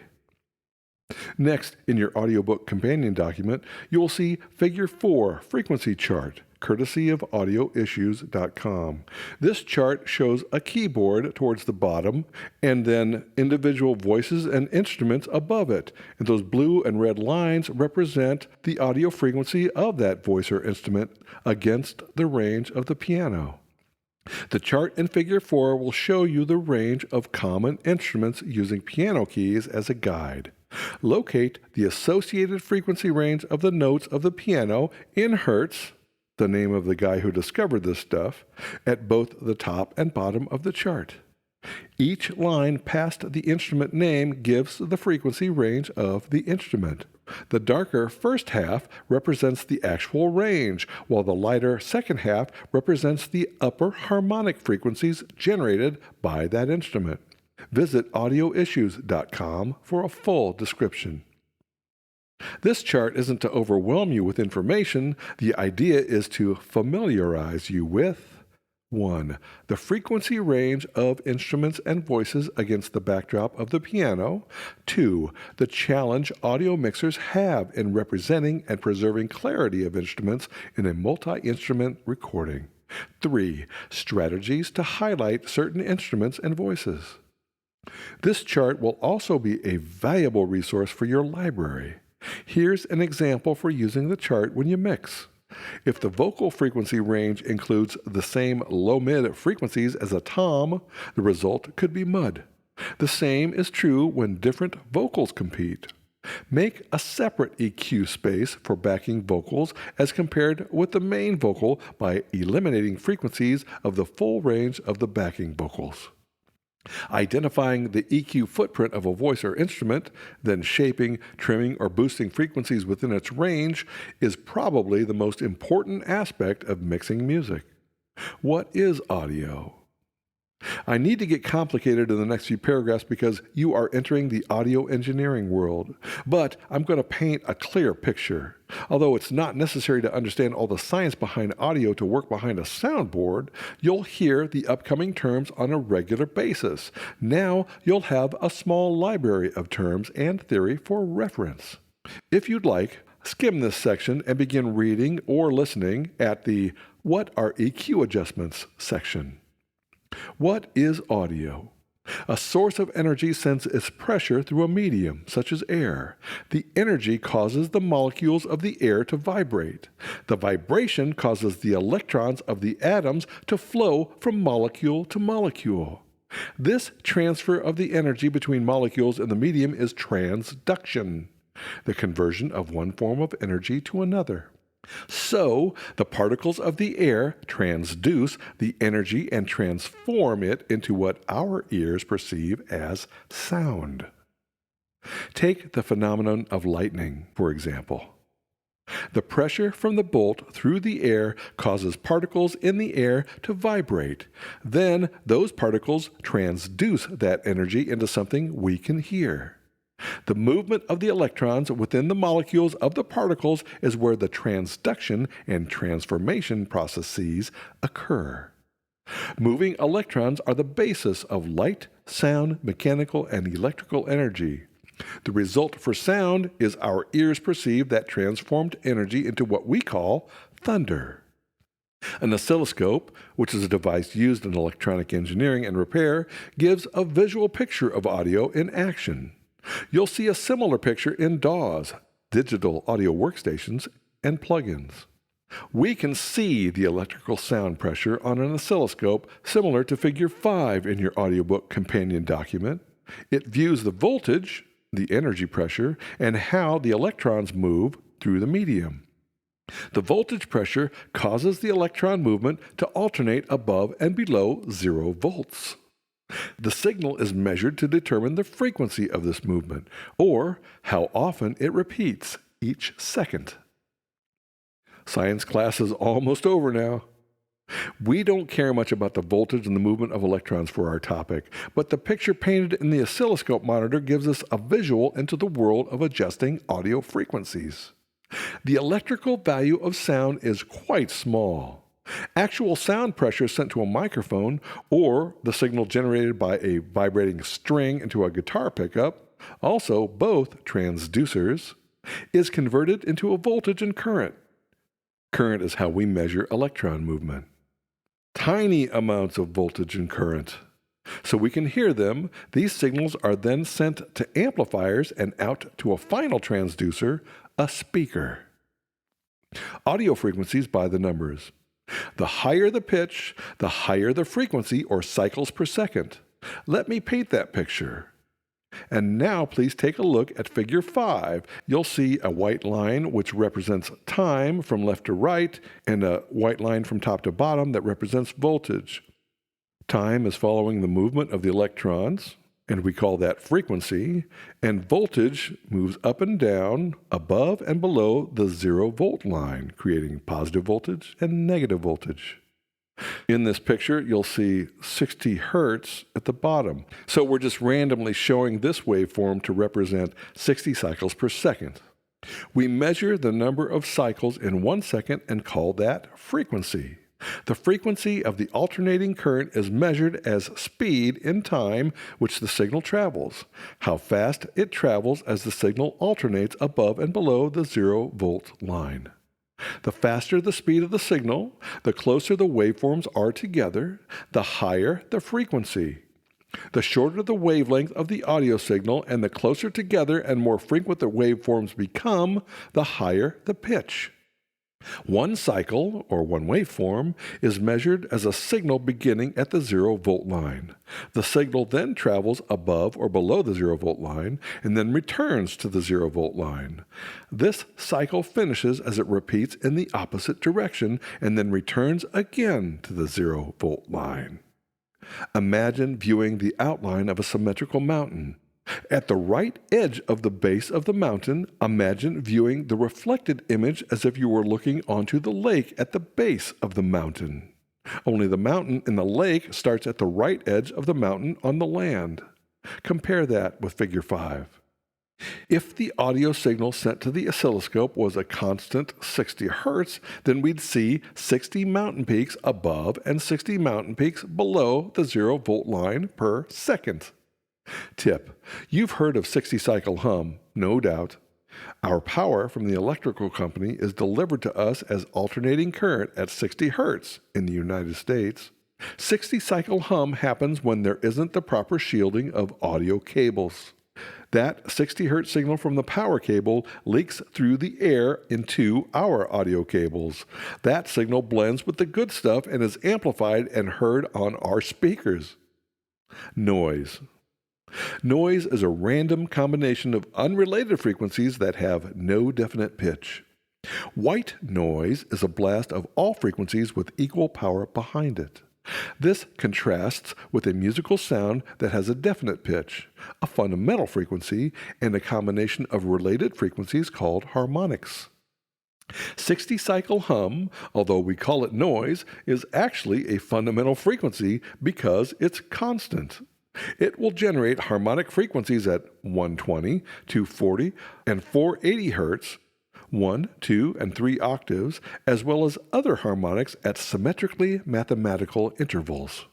Speaker 1: Next, in your audiobook companion document, you will see Figure 4 Frequency Chart, courtesy of audioissues.com. This chart shows a keyboard towards the bottom, and then individual voices and instruments above it, and those blue and red lines represent the audio frequency of that voice or instrument against the range of the piano. The chart in Figure 4 will show you the range of common instruments using piano keys as a guide. Locate the associated frequency range of the notes of the piano in hertz, the name of the guy who discovered this stuff, at both the top and bottom of the chart. Each line past the instrument name gives the frequency range of the instrument. The darker first half represents the actual range, while the lighter second half represents the upper harmonic frequencies generated by that instrument. Visit audioissues.com for a full description. This chart isn't to overwhelm you with information. The idea is to familiarize you with 1. The frequency range of instruments and voices against the backdrop of the piano. 2. The challenge audio mixers have in representing and preserving clarity of instruments in a multi-instrument recording. 3. Strategies to highlight certain instruments and voices. This chart will also be a valuable resource for your library. Here's an example for using the chart when you mix. If the vocal frequency range includes the same low-mid frequencies as a tom, the result could be mud. The same is true when different vocals compete. Make a separate EQ space for backing vocals as compared with the main vocal by eliminating frequencies of the full range of the backing vocals. Identifying the EQ footprint of a voice or instrument, then shaping, trimming, or boosting frequencies within its range is probably the most important aspect of mixing music. What is audio? I need to get complicated in the next few paragraphs because you are entering the audio engineering world, but I'm going to paint a clear picture. Although it's not necessary to understand all the science behind audio to work behind a soundboard, you'll hear the upcoming terms on a regular basis. Now you'll have a small library of terms and theory for reference. If you'd like, skim this section and begin reading or listening at the What are EQ Adjustments section. What is audio? A source of energy sends its pressure through a medium, such as air. The energy causes the molecules of the air to vibrate. The vibration causes the electrons of the atoms to flow from molecule to molecule. This transfer of the energy between molecules in the medium is transduction, the conversion of one form of energy to another. So, the particles of the air transduce the energy and transform it into what our ears perceive as sound. Take the phenomenon of lightning, for example. The pressure from the bolt through the air causes particles in the air to vibrate. Then, those particles transduce that energy into something we can hear. The movement of the electrons within the molecules of the particles is where the transduction and transformation processes occur. Moving electrons are the basis of light, sound, mechanical, and electrical energy. The result for sound is our ears perceive that transformed energy into what we call thunder. An oscilloscope, which is a device used in electronic engineering and repair, gives a visual picture of audio in action. You'll see a similar picture in DAWs, digital audio workstations, and plugins. We can see the electrical sound pressure on an oscilloscope similar to Figure 5 in your audiobook companion document. It views the voltage, the energy pressure, and how the electrons move through the medium. The voltage pressure causes the electron movement to alternate above and below 0 volts. The signal is measured to determine the frequency of this movement, or how often it repeats each second. Science class is almost over now. We don't care much about the voltage and the movement of electrons for our topic, but the picture painted in the oscilloscope monitor gives us a visual into the world of adjusting audio frequencies. The electrical value of sound is quite small. Actual sound pressure sent to a microphone, or the signal generated by a vibrating string into a guitar pickup, also both transducers, is converted into a voltage and current. Current is how we measure electron movement. Tiny amounts of voltage and current. So we can hear them. These signals are then sent to amplifiers and out to a final transducer, a speaker. Audio frequencies by the numbers. The higher the pitch, the higher the frequency or cycles per second. Let me paint that picture. And now please take a look at Figure 5. You'll see a white line which represents time from left to right, and a white line from top to bottom that represents voltage. Time is following the movement of the electrons, and we call that frequency, and voltage moves up and down, above and below the 0 volt line, creating positive voltage and negative voltage. In this picture, you'll see 60 hertz at the bottom. So we're just randomly showing this waveform to represent 60 cycles per second. We measure the number of cycles in 1 second and call that frequency. The frequency of the alternating current is measured as speed in time which the signal travels, how fast it travels as the signal alternates above and below the 0 volt line. The faster the speed of the signal, the closer the waveforms are together, the higher the frequency. The shorter the wavelength of the audio signal and the closer together and more frequent the waveforms become, the higher the pitch. One cycle, or one waveform, is measured as a signal beginning at the 0 volt line. The signal then travels above or below the 0 volt line and then returns to the 0 volt line. This cycle finishes as it repeats in the opposite direction and then returns again to the 0 volt line. Imagine viewing the outline of a symmetrical mountain. At the right edge of the base of the mountain, imagine viewing the reflected image as if you were looking onto the lake at the base of the mountain. Only the mountain in the lake starts at the right edge of the mountain on the land. Compare that with Figure 5. If the audio signal sent to the oscilloscope was a constant 60 hertz, then we'd see 60 mountain peaks above and 60 mountain peaks below the 0 volt line per second. Tip: you've heard of 60 cycle hum, no doubt. Our power from the electrical company is delivered to us as alternating current at 60 hertz in the United States. 60 cycle hum happens when there isn't the proper shielding of audio cables. That 60 hertz signal from the power cable leaks through the air into our audio cables. That signal blends with the good stuff and is amplified and heard on our speakers. Noise. Noise is a random combination of unrelated frequencies that have no definite pitch. White noise is a blast of all frequencies with equal power behind it. This contrasts with a musical sound that has a definite pitch, a fundamental frequency, and a combination of related frequencies called harmonics. 60 cycle hum, although we call it noise, is actually a fundamental frequency because it's constant. It will generate harmonic frequencies at 120, 240, and 480 hertz, 1, 2, and 3 octaves, as well as other harmonics at symmetrically mathematical intervals.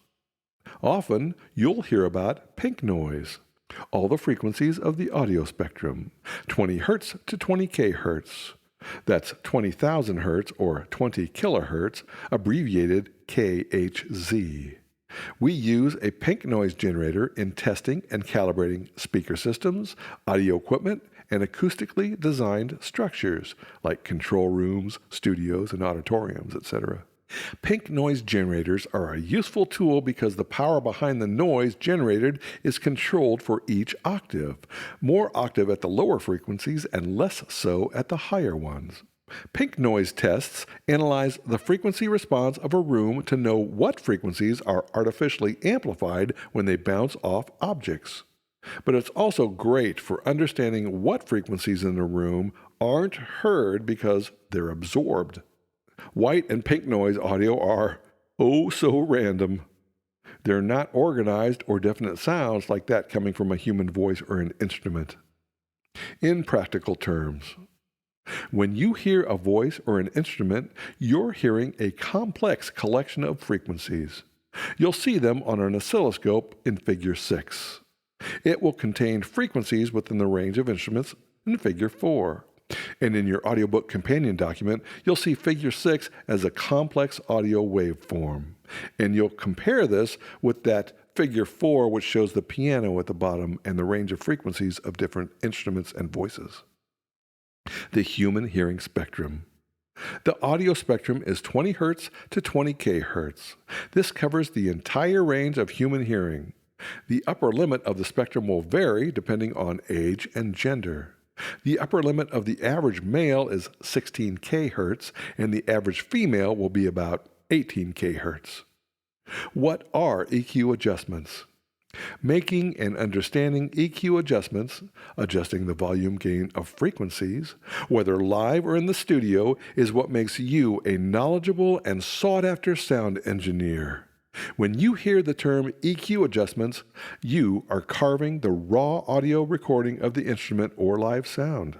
Speaker 1: Often, you'll hear about pink noise, all the frequencies of the audio spectrum, 20 hertz to 20 kHz, That's 20,000 hertz or 20 kilohertz, abbreviated KHZ. We use a pink noise generator in testing and calibrating speaker systems, audio equipment, and acoustically designed structures like control rooms, studios, and auditoriums, etc. Pink noise generators are a useful tool because the power behind the noise generated is controlled for each octave, more octave at the lower frequencies and less so at the higher ones. Pink noise tests analyze the frequency response of a room to know what frequencies are artificially amplified when they bounce off objects. But it's also great for understanding what frequencies in a room aren't heard because they're absorbed. White and pink noise audio are oh so random. They're not organized or definite sounds like that coming from a human voice or an instrument. In practical terms, when you hear a voice or an instrument, you're hearing a complex collection of frequencies. You'll see them on an oscilloscope in Figure 6. It will contain frequencies within the range of instruments in Figure 4. And in your audiobook companion document, you'll see Figure 6 as a complex audio waveform. And you'll compare this with that Figure 4, which shows the piano at the bottom and the range of frequencies of different instruments and voices. The human hearing spectrum. The audio spectrum is 20 Hz to 20 kHz. This covers the entire range of human hearing. The upper limit of the spectrum will vary depending on age and gender. The upper limit of the average male is 16 kHz, and the average female will be about 18 kHz. What are EQ adjustments? Making and understanding EQ adjustments, adjusting the volume gain of frequencies, whether live or in the studio, is what makes you a knowledgeable and sought-after sound engineer. When you hear the term EQ adjustments, you are carving the raw audio recording of the instrument or live sound.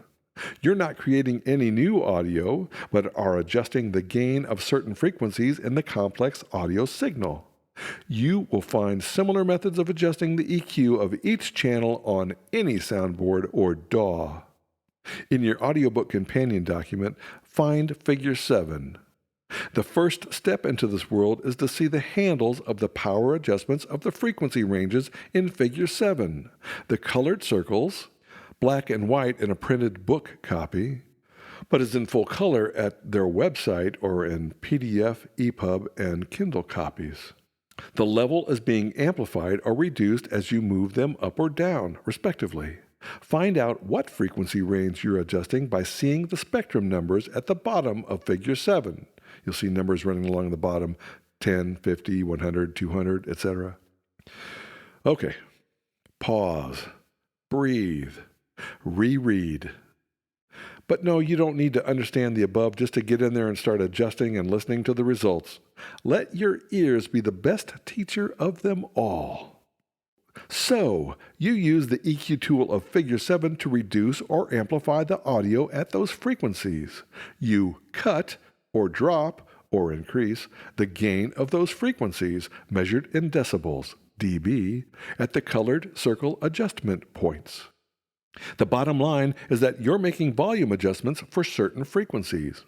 Speaker 1: You're not creating any new audio, but are adjusting the gain of certain frequencies in the complex audio signal. You will find similar methods of adjusting the EQ of each channel on any soundboard or DAW. In your audiobook companion document, find Figure 7. The first step into this world is to see the handles of the power adjustments of the frequency ranges in Figure 7. The colored circles, black and white in a printed book copy, but is in full color at their website or in PDF, EPUB, and Kindle copies. The level is being amplified or reduced as you move them up or down, respectively. Find out what frequency range you're adjusting by seeing the spectrum numbers at the bottom of Figure 7. You'll see numbers running along the bottom, 10, 50, 100, 200, etc. Okay, pause, breathe, reread. But no, you don't need to understand the above just to get in there and start adjusting and listening to the results. Let your ears be the best teacher of them all. So, you use the EQ tool of Figure 7 to reduce or amplify the audio at those frequencies. You cut or drop or increase the gain of those frequencies measured in decibels, dB, at the colored circle adjustment points. The bottom line is that you're making volume adjustments for certain frequencies.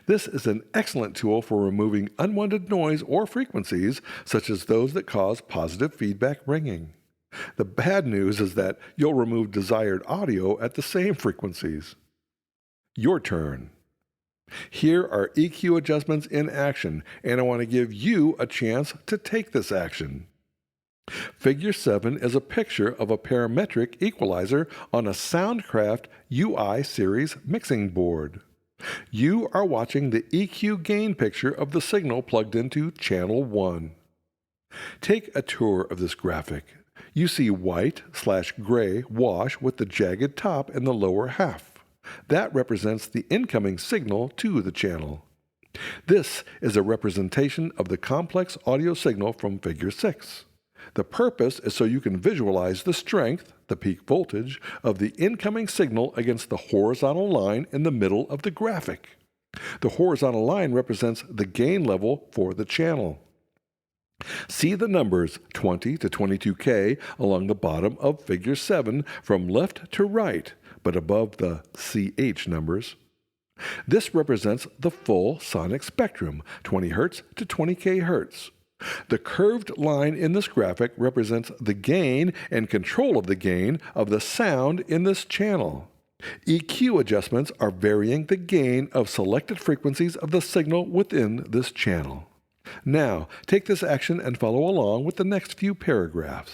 Speaker 1: This is an excellent tool for removing unwanted noise or frequencies, such as those that cause positive feedback ringing. The bad news is that you'll remove desired audio at the same frequencies. Your turn. Here are EQ adjustments in action, and I want to give you a chance to take this action. Figure 7 is a picture of a parametric equalizer on a Soundcraft UI series mixing board. You are watching the EQ gain picture of the signal plugged into channel 1. Take a tour of this graphic. You see white/gray wash with the jagged top in the lower half. That represents the incoming signal to the channel. This is a representation of the complex audio signal from Figure 6. The purpose is so you can visualize the strength, the peak voltage, of the incoming signal against the horizontal line in the middle of the graphic. The horizontal line represents the gain level for the channel. See the numbers 20 to 22K along the bottom of Figure 7 from left to right, but above the CH numbers. This represents the full sonic spectrum, 20 Hz to 20 kHz. The curved line in this graphic represents the gain and control of the gain of the sound in this channel. EQ adjustments are varying the gain of selected frequencies of the signal within this channel. Now, take this action and follow along with the next few paragraphs.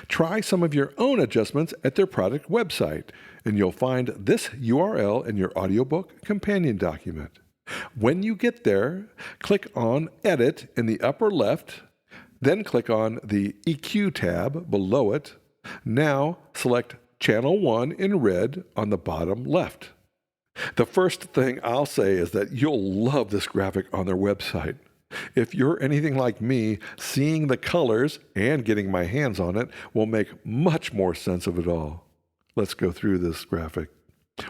Speaker 1: Try some of your own adjustments at their product website, and you'll find this URL in your audiobook companion document. When you get there, click on Edit in the upper left, then click on the EQ tab below it. Now select Channel 1 in red on the bottom left. The first thing I'll say is that you'll love this graphic on their website. If you're anything like me, seeing the colors and getting my hands on it will make much more sense of it all. Let's go through this graphic.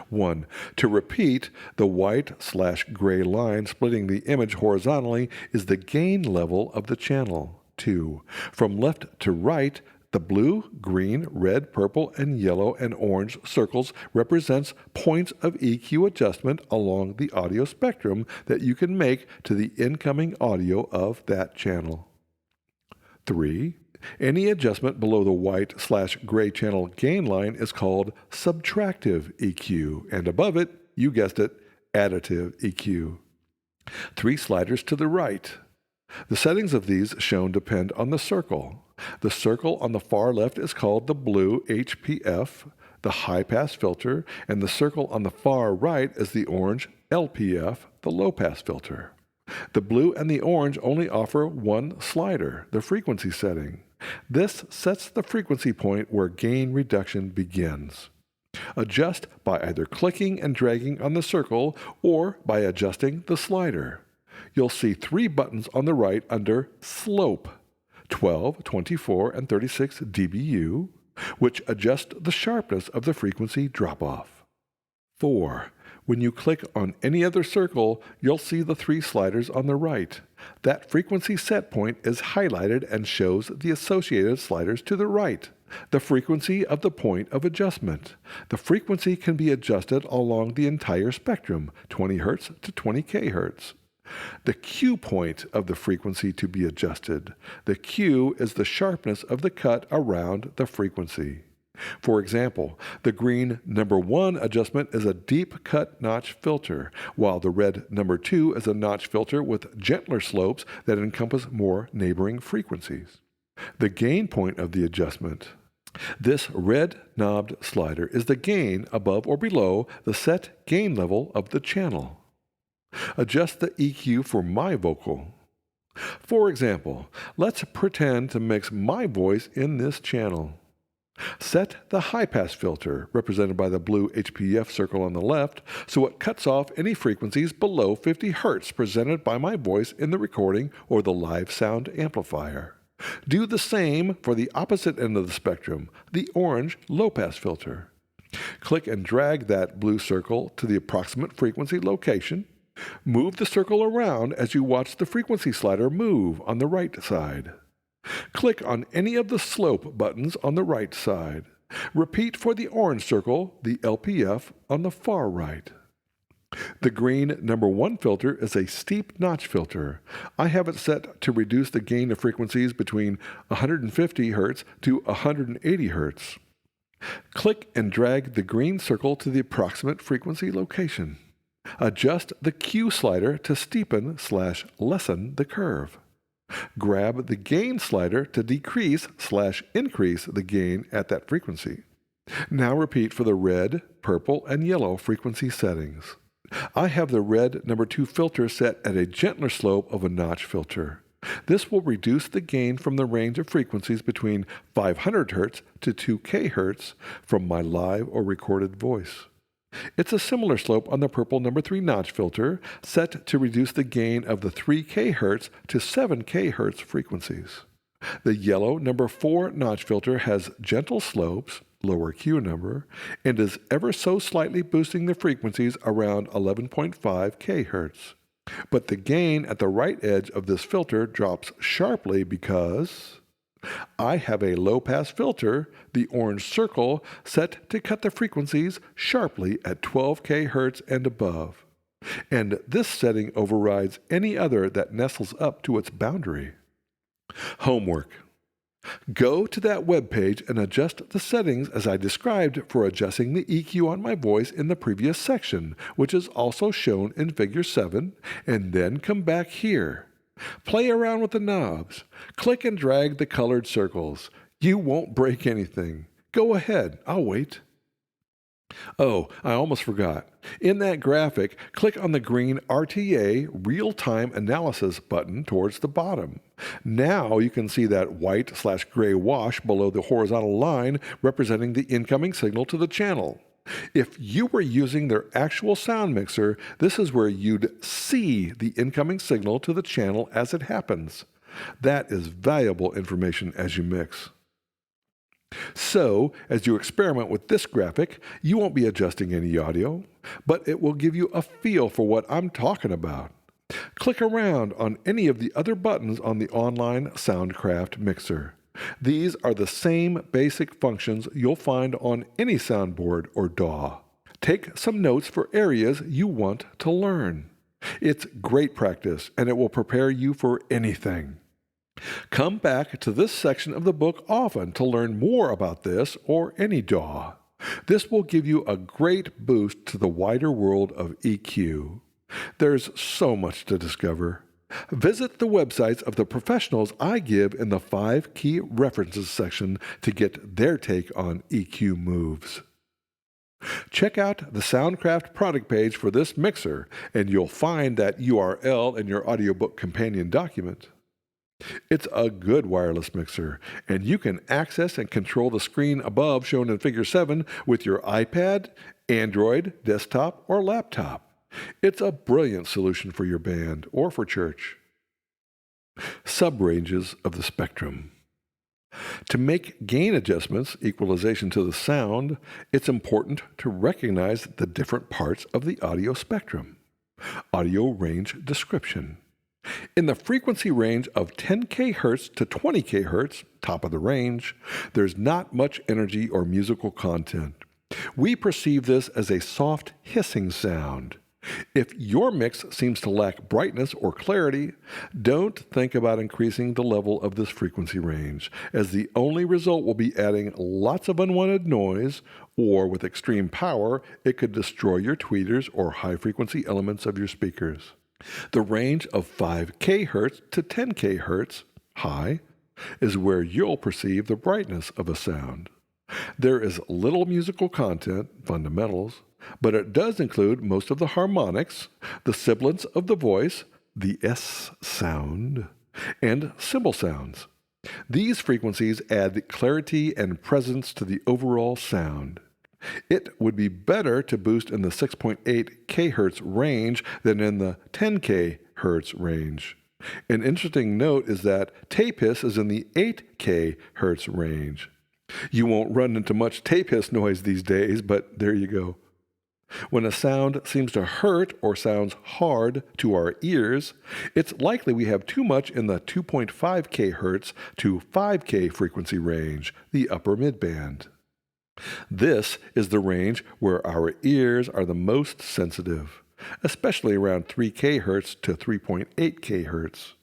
Speaker 1: 1. To repeat, the white/gray line splitting the image horizontally is the gain level of the channel. 2. From left to right, the blue, green, red, purple, and yellow and orange circles represents points of EQ adjustment along the audio spectrum that you can make to the incoming audio of that channel. 3. Any adjustment below the white/gray channel gain line is called subtractive EQ, and above it, you guessed it, additive EQ. 3 sliders to the right. The settings of these shown depend on the circle. The circle on the far left is called the blue HPF, the high-pass filter, and the circle on the far right is the orange LPF, the low-pass filter. The blue and the orange only offer one slider, the frequency setting. This sets the frequency point where gain reduction begins. Adjust by either clicking and dragging on the circle or by adjusting the slider. You'll see 3 buttons on the right under Slope, 12, 24, and 36 dBu, which adjust the sharpness of the frequency drop-off. 4. When you click on any other circle, you'll see the 3 sliders on the right. That frequency set point is highlighted and shows the associated sliders to the right, the frequency of the point of adjustment. The frequency can be adjusted along the entire spectrum, 20 Hz to 20 kHz. The Q point of the frequency to be adjusted. The Q is the sharpness of the cut around the frequency. For example, the green number 1 adjustment is a deep cut notch filter, while the red number 2 is a notch filter with gentler slopes that encompass more neighboring frequencies. The gain point of the adjustment. This red knobbed slider is the gain above or below the set gain level of the channel. Adjust the EQ for my vocal. For example, let's pretend to mix my voice in this channel. Set the high-pass filter, represented by the blue HPF circle on the left, so it cuts off any frequencies below 50 Hz presented by my voice in the recording or the live sound amplifier. Do the same for the opposite end of the spectrum, the orange low-pass filter. Click and drag that blue circle to the approximate frequency location. Move the circle around as you watch the frequency slider move on the right side. Click on any of the slope buttons on the right side. Repeat for the orange circle, the LPF, on the far right. The green number 1 filter is a steep notch filter. I have it set to reduce the gain of frequencies between 150 Hz to 180 Hz. Click and drag the green circle to the approximate frequency location. Adjust the Q slider to steepen/lessen the curve. Grab the gain slider to decrease/increase the gain at that frequency. Now repeat for the red, purple, and yellow frequency settings. I have the red number 2 filter set at a gentler slope of a notch filter. This will reduce the gain from the range of frequencies between 500 Hz to 2 kHz from my live or recorded voice. It's a similar slope on the purple number 3 notch filter, set to reduce the gain of the 3 kHz to 7 kHz frequencies. The yellow number 4 notch filter has gentle slopes, lower Q number, and is ever so slightly boosting the frequencies around 11.5 kHz. But the gain at the right edge of this filter drops sharply because I have a low-pass filter, the orange circle, set to cut the frequencies sharply at 12 kHz and above. and this setting overrides any other that nestles up to its boundary. Homework. Go to that web page and adjust the settings as I described for adjusting the EQ on my voice in the previous section, which is also shown in Figure 7, and then come back here. Play around with the knobs. Click and drag the colored circles. You won't break anything. Go ahead, I'll wait. Oh, I almost forgot. In that graphic, click on the green RTA Real-Time Analysis button towards the bottom. Now you can see that white/gray wash below the horizontal line representing the incoming signal to the channel. If you were using their actual sound mixer, this is where you'd see the incoming signal to the channel as it happens. That is valuable information as you mix. So, as you experiment with this graphic, you won't be adjusting any audio, but it will give you a feel for what I'm talking about. Click around on any of the other buttons on the online Soundcraft mixer. These are the same basic functions you'll find on any soundboard or DAW. Take some notes for areas you want to learn. It's great practice, and it will prepare you for anything. Come back to this section of the book often to learn more about this or any DAW. This will give you a great boost to the wider world of EQ. There's so much to discover. Visit the websites of the professionals I give in the 5 key references section to get their take on EQ moves. Check out the Soundcraft product page for this mixer, and you'll find that URL in your audiobook companion document. It's a good wireless mixer, and you can access and control the screen above shown in Figure 7 with your iPad, Android, desktop, or laptop. It's a brilliant solution for your band or for church. Subranges of the spectrum. To make gain adjustments, equalization to the sound, it's important to recognize the different parts of the audio spectrum. Audio range description. In the frequency range of 10 kHz to 20 kHz, top of the range, there's not much energy or musical content. We perceive this as a soft hissing sound. If your mix seems to lack brightness or clarity, don't think about increasing the level of this frequency range, as the only result will be adding lots of unwanted noise, or with extreme power, it could destroy your tweeters or high-frequency elements of your speakers. The range of 5 kHz to 10 kHz, high, is where you'll perceive the brightness of a sound. There is little musical content, fundamentals, but it does include most of the harmonics, the sibilants of the voice, the S sound, and cymbal sounds. These frequencies add clarity and presence to the overall sound. It would be better to boost in the 6.8 kHz range than in the 10 kHz range. An interesting note is that tape hiss is in the 8 kHz range. You won't run into much tape hiss noise these days, but there you go. When a sound seems to hurt or sounds hard to our ears, it's likely we have too much in the 2.5 kHz to 5K frequency range, the upper midband. This is the range where our ears are the most sensitive, especially around 3 kHz to 3.8 kHz.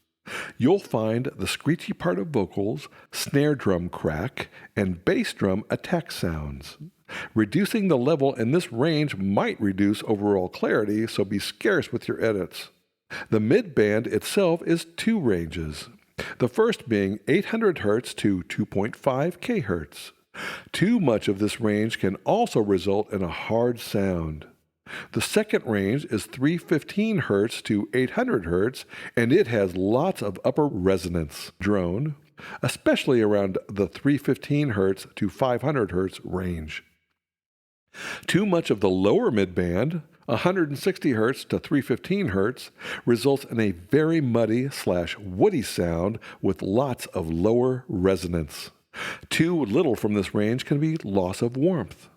Speaker 1: You'll find the screechy part of vocals, snare drum crack, and bass drum attack sounds. Reducing the level in this range might reduce overall clarity, so be scarce with your edits. The midband itself is 2 ranges, the first being 800 Hz to 2.5 kHz. Too much of this range can also result in a hard sound. The second range is 315 Hz to 800 Hz, and it has lots of upper resonance, drone, especially around the 315 Hz to 500 Hz range. Too much of the lower midband, 160 Hz to 315 Hz, results in a very muddy/woody sound with lots of lower resonance. Too little from this range can be loss of warmth.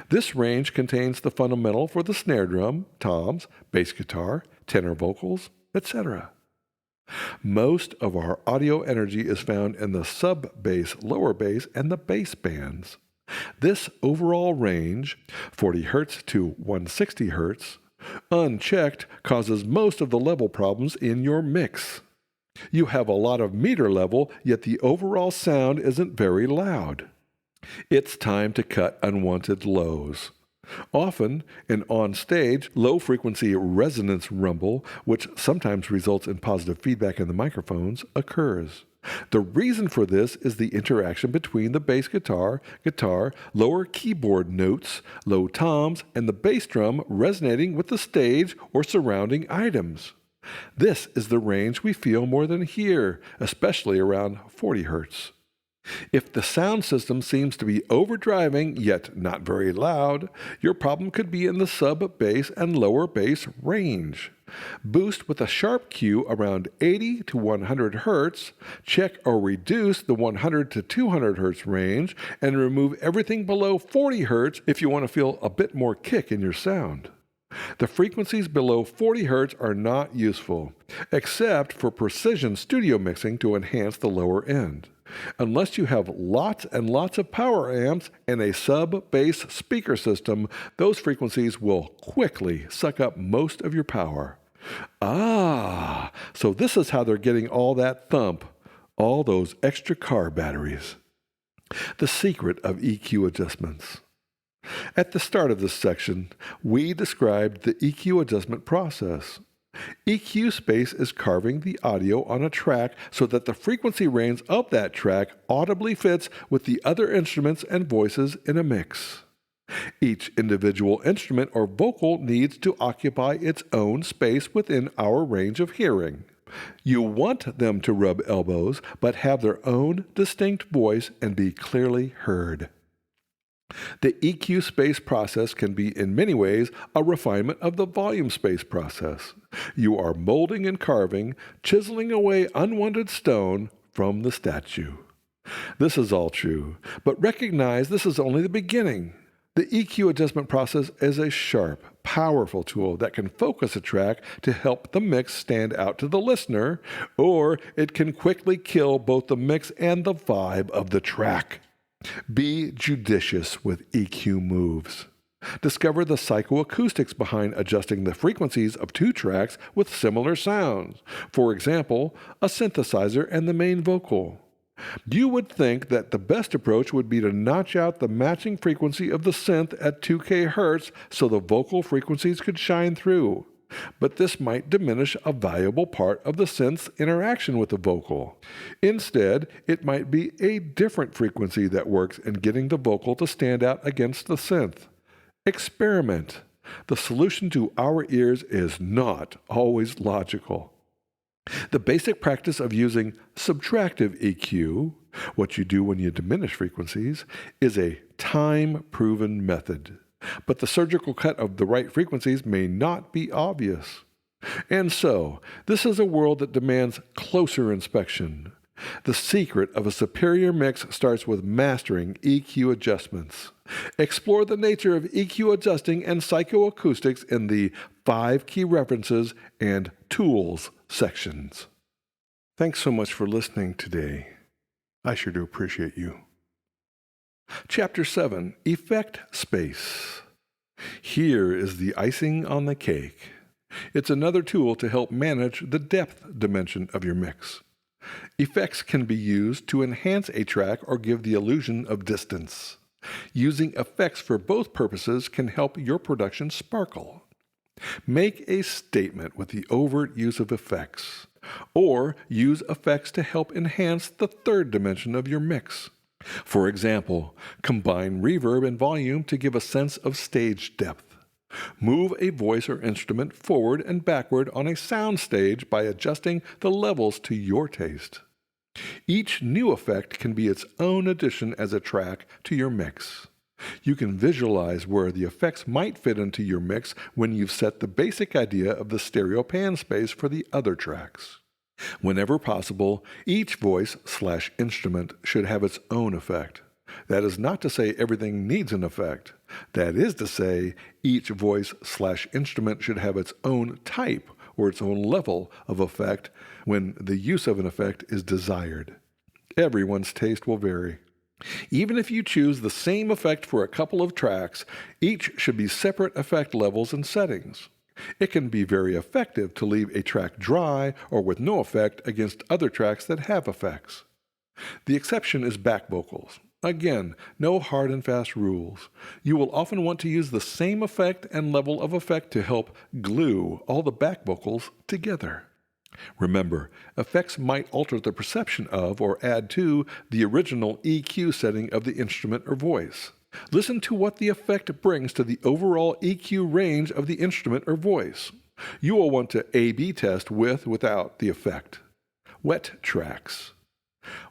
Speaker 1: This range contains the fundamental for the snare drum, toms, bass guitar, tenor vocals, etc. Most of our audio energy is found in the sub-bass, lower bass, and the bass bands. This overall range, 40 Hz to 160 Hz, Unchecked causes most of the level problems in your mix. You have a lot of meter level, yet the overall sound isn't very loud. It's time to cut unwanted lows. Often, an on-stage, low-frequency resonance rumble, which sometimes results in positive feedback in the microphones, occurs. The reason for this is the interaction between the bass guitar, lower keyboard notes, low toms, and the bass drum resonating with the stage or surrounding items. This is the range we feel more than hear, especially around 40 Hz. If the sound system seems to be overdriving yet not very loud, your problem could be in the sub-bass and lower bass range. Boost with a sharp cue around 80 to 100 Hz, check or reduce the 100 to 200 Hz range, and remove everything below 40 Hz if you want to feel a bit more kick in your sound. The frequencies below 40 Hz are not useful, except for precision studio mixing to enhance the lower end. Unless you have lots and lots of power amps and a sub-bass speaker system, those frequencies will quickly suck up most of your power. So this is how they're getting all that thump, all those extra car batteries. The secret of EQ adjustments. At the start of this section, we described the EQ adjustment process. EQ space is carving the audio on a track so that the frequency range of that track audibly fits with the other instruments and voices in a mix. Each individual instrument or vocal needs to occupy its own space within our range of hearing. You want them to rub elbows, but have their own distinct voice and be clearly heard. The EQ space process can be in many ways a refinement of the volume space process. You are molding and carving, chiseling away unwanted stone from the statue. This is all true, but recognize this is only the beginning. The EQ adjustment process is a sharp, powerful tool that can focus a track to help the mix stand out to the listener, or it can quickly kill both the mix and the vibe of the track. Be judicious with EQ moves. Discover the psychoacoustics behind adjusting the frequencies of two tracks with similar sounds. For example, a synthesizer and the main vocal. You would think that the best approach would be to notch out the matching frequency of the synth at 2K Hz so the vocal frequencies could shine through. But this might diminish a valuable part of the synth's interaction with the vocal. Instead, it might be a different frequency that works in getting the vocal to stand out against the synth. Experiment. The solution to our ears is not always logical. The basic practice of using subtractive EQ, what you do when you diminish frequencies, is a time-proven method. But the surgical cut of the right frequencies may not be obvious. And so, this is a world that demands closer inspection. The secret of a superior mix starts with mastering EQ adjustments. Explore the nature of EQ adjusting and psychoacoustics in the 5 key references and tools sections. Thanks so much for listening today. I sure do appreciate you. Chapter 7, Effect Space. Here is the icing on the cake. It's another tool to help manage the depth dimension of your mix. Effects can be used to enhance a track or give the illusion of distance. Using effects for both purposes can help your production sparkle. Make a statement with the overt use of effects, or use effects to help enhance the third dimension of your mix. For example, combine reverb and volume to give a sense of stage depth. Move a voice or instrument forward and backward on a sound stage by adjusting the levels to your taste. Each new effect can be its own addition as a track to your mix. You can visualize where the effects might fit into your mix when you've set the basic idea of the stereo pan space for the other tracks. Whenever possible, each voice/instrument should have its own effect. That is not to say everything needs an effect. That is to say, each voice/instrument should have its own type or its own level of effect when the use of an effect is desired. Everyone's taste will vary. Even if you choose the same effect for a couple of tracks, each should be separate effect levels and settings. It can be very effective to leave a track dry or with no effect against other tracks that have effects. The exception is back vocals. Again, no hard and fast rules. You will often want to use the same effect and level of effect to help glue all the back vocals together. Remember, effects might alter the perception of or add to the original EQ setting of the instrument or voice. Listen to what the effect brings to the overall EQ range of the instrument or voice. You will want to A/B test without the effect. Wet tracks.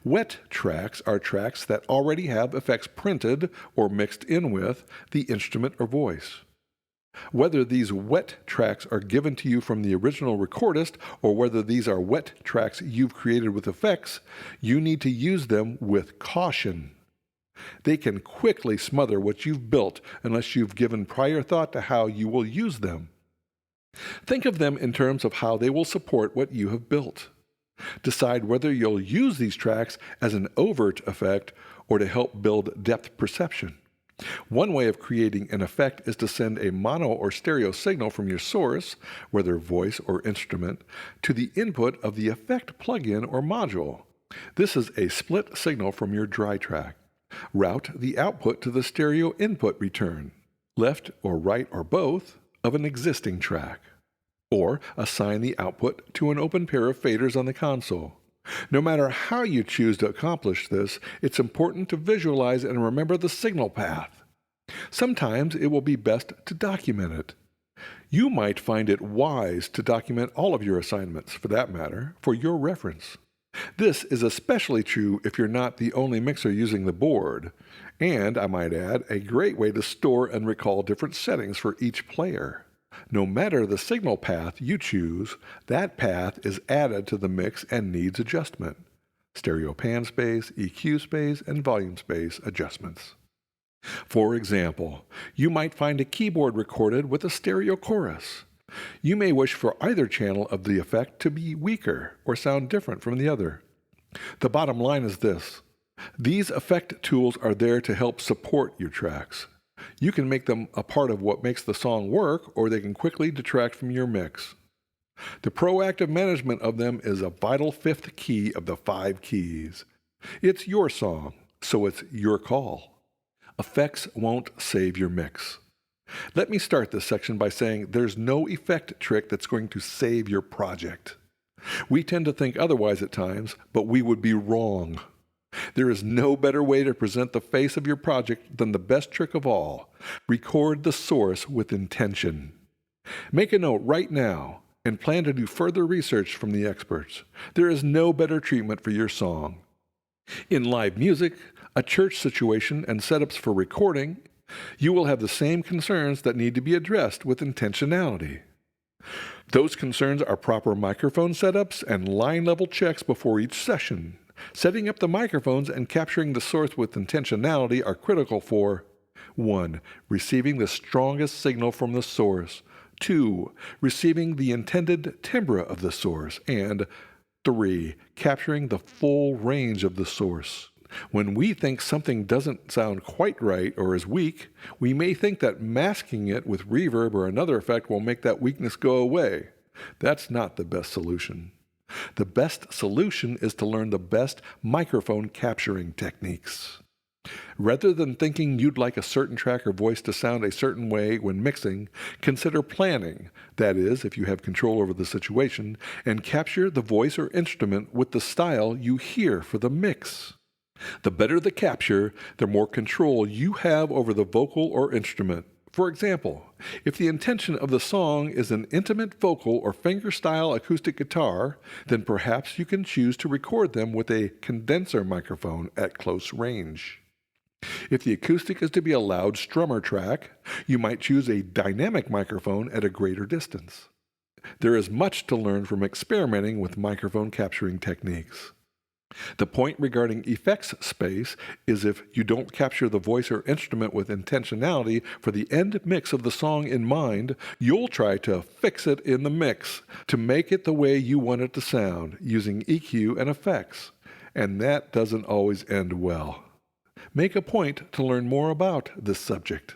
Speaker 1: Wet tracks are tracks that already have effects printed or mixed in with the instrument or voice. Whether these wet tracks are given to you from the original recordist or whether these are wet tracks you've created with effects, you need to use them with caution. They can quickly smother what you've built unless you've given prior thought to how you will use them. Think of them in terms of how they will support what you have built. Decide whether you'll use these tracks as an overt effect or to help build depth perception. One way of creating an effect is to send a mono or stereo signal from your source, whether voice or instrument, to the input of the effect plugin or module. This is a split signal from your dry track. Route the output to the stereo input return, left or right or both, of an existing track. Or assign the output to an open pair of faders on the console. No matter how you choose to accomplish this, it's important to visualize and remember the signal path. Sometimes it will be best to document it. You might find it wise to document all of your assignments, for that matter, for your reference. This is especially true if you're not the only mixer using the board, and, I might add, a great way to store and recall different settings for each player. No matter the signal path you choose, that path is added to the mix and needs adjustment. Stereo pan space, EQ space, and volume space adjustments. For example, you might find a keyboard recorded with a stereo chorus. You may wish for either channel of the effect to be weaker or sound different from the other. The bottom line is this: these effect tools are there to help support your tracks. You can make them a part of what makes the song work, or they can quickly detract from your mix. The proactive management of them is a vital fifth key of the 5 keys. It's your song, so it's your call. Effects won't save your mix. Let me start this section by saying there's no effect trick that's going to save your project. We tend to think otherwise at times, but we would be wrong. There is no better way to present the face of your project than the best trick of all: record the source with intention. Make a note right now and plan to do further research from the experts. There is no better treatment for your song. In live music, a church situation, and setups for recording, you will have the same concerns that need to be addressed with intentionality. Those concerns are proper microphone setups and line level checks before each session. Setting up the microphones and capturing the source with intentionality are critical for 1. Receiving the strongest signal from the source. 2. Receiving the intended timbre of the source. And 3. Capturing the full range of the source. When we think something doesn't sound quite right or is weak, we may think that masking it with reverb or another effect will make that weakness go away. That's not the best solution. The best solution is to learn the best microphone capturing techniques. Rather than thinking you'd like a certain track or voice to sound a certain way when mixing, consider planning, that is, if you have control over the situation, and capture the voice or instrument with the style you hear for the mix. The better the capture, the more control you have over the vocal or instrument. For example, if the intention of the song is an intimate vocal or fingerstyle acoustic guitar, then perhaps you can choose to record them with a condenser microphone at close range. If the acoustic is to be a loud strummer track, you might choose a dynamic microphone at a greater distance. There is much to learn from experimenting with microphone capturing techniques. The point regarding effects space is if you don't capture the voice or instrument with intentionality for the end mix of the song in mind, you'll try to fix it in the mix to make it the way you want it to sound using EQ and effects, and that doesn't always end well. Make a point to learn more about this subject.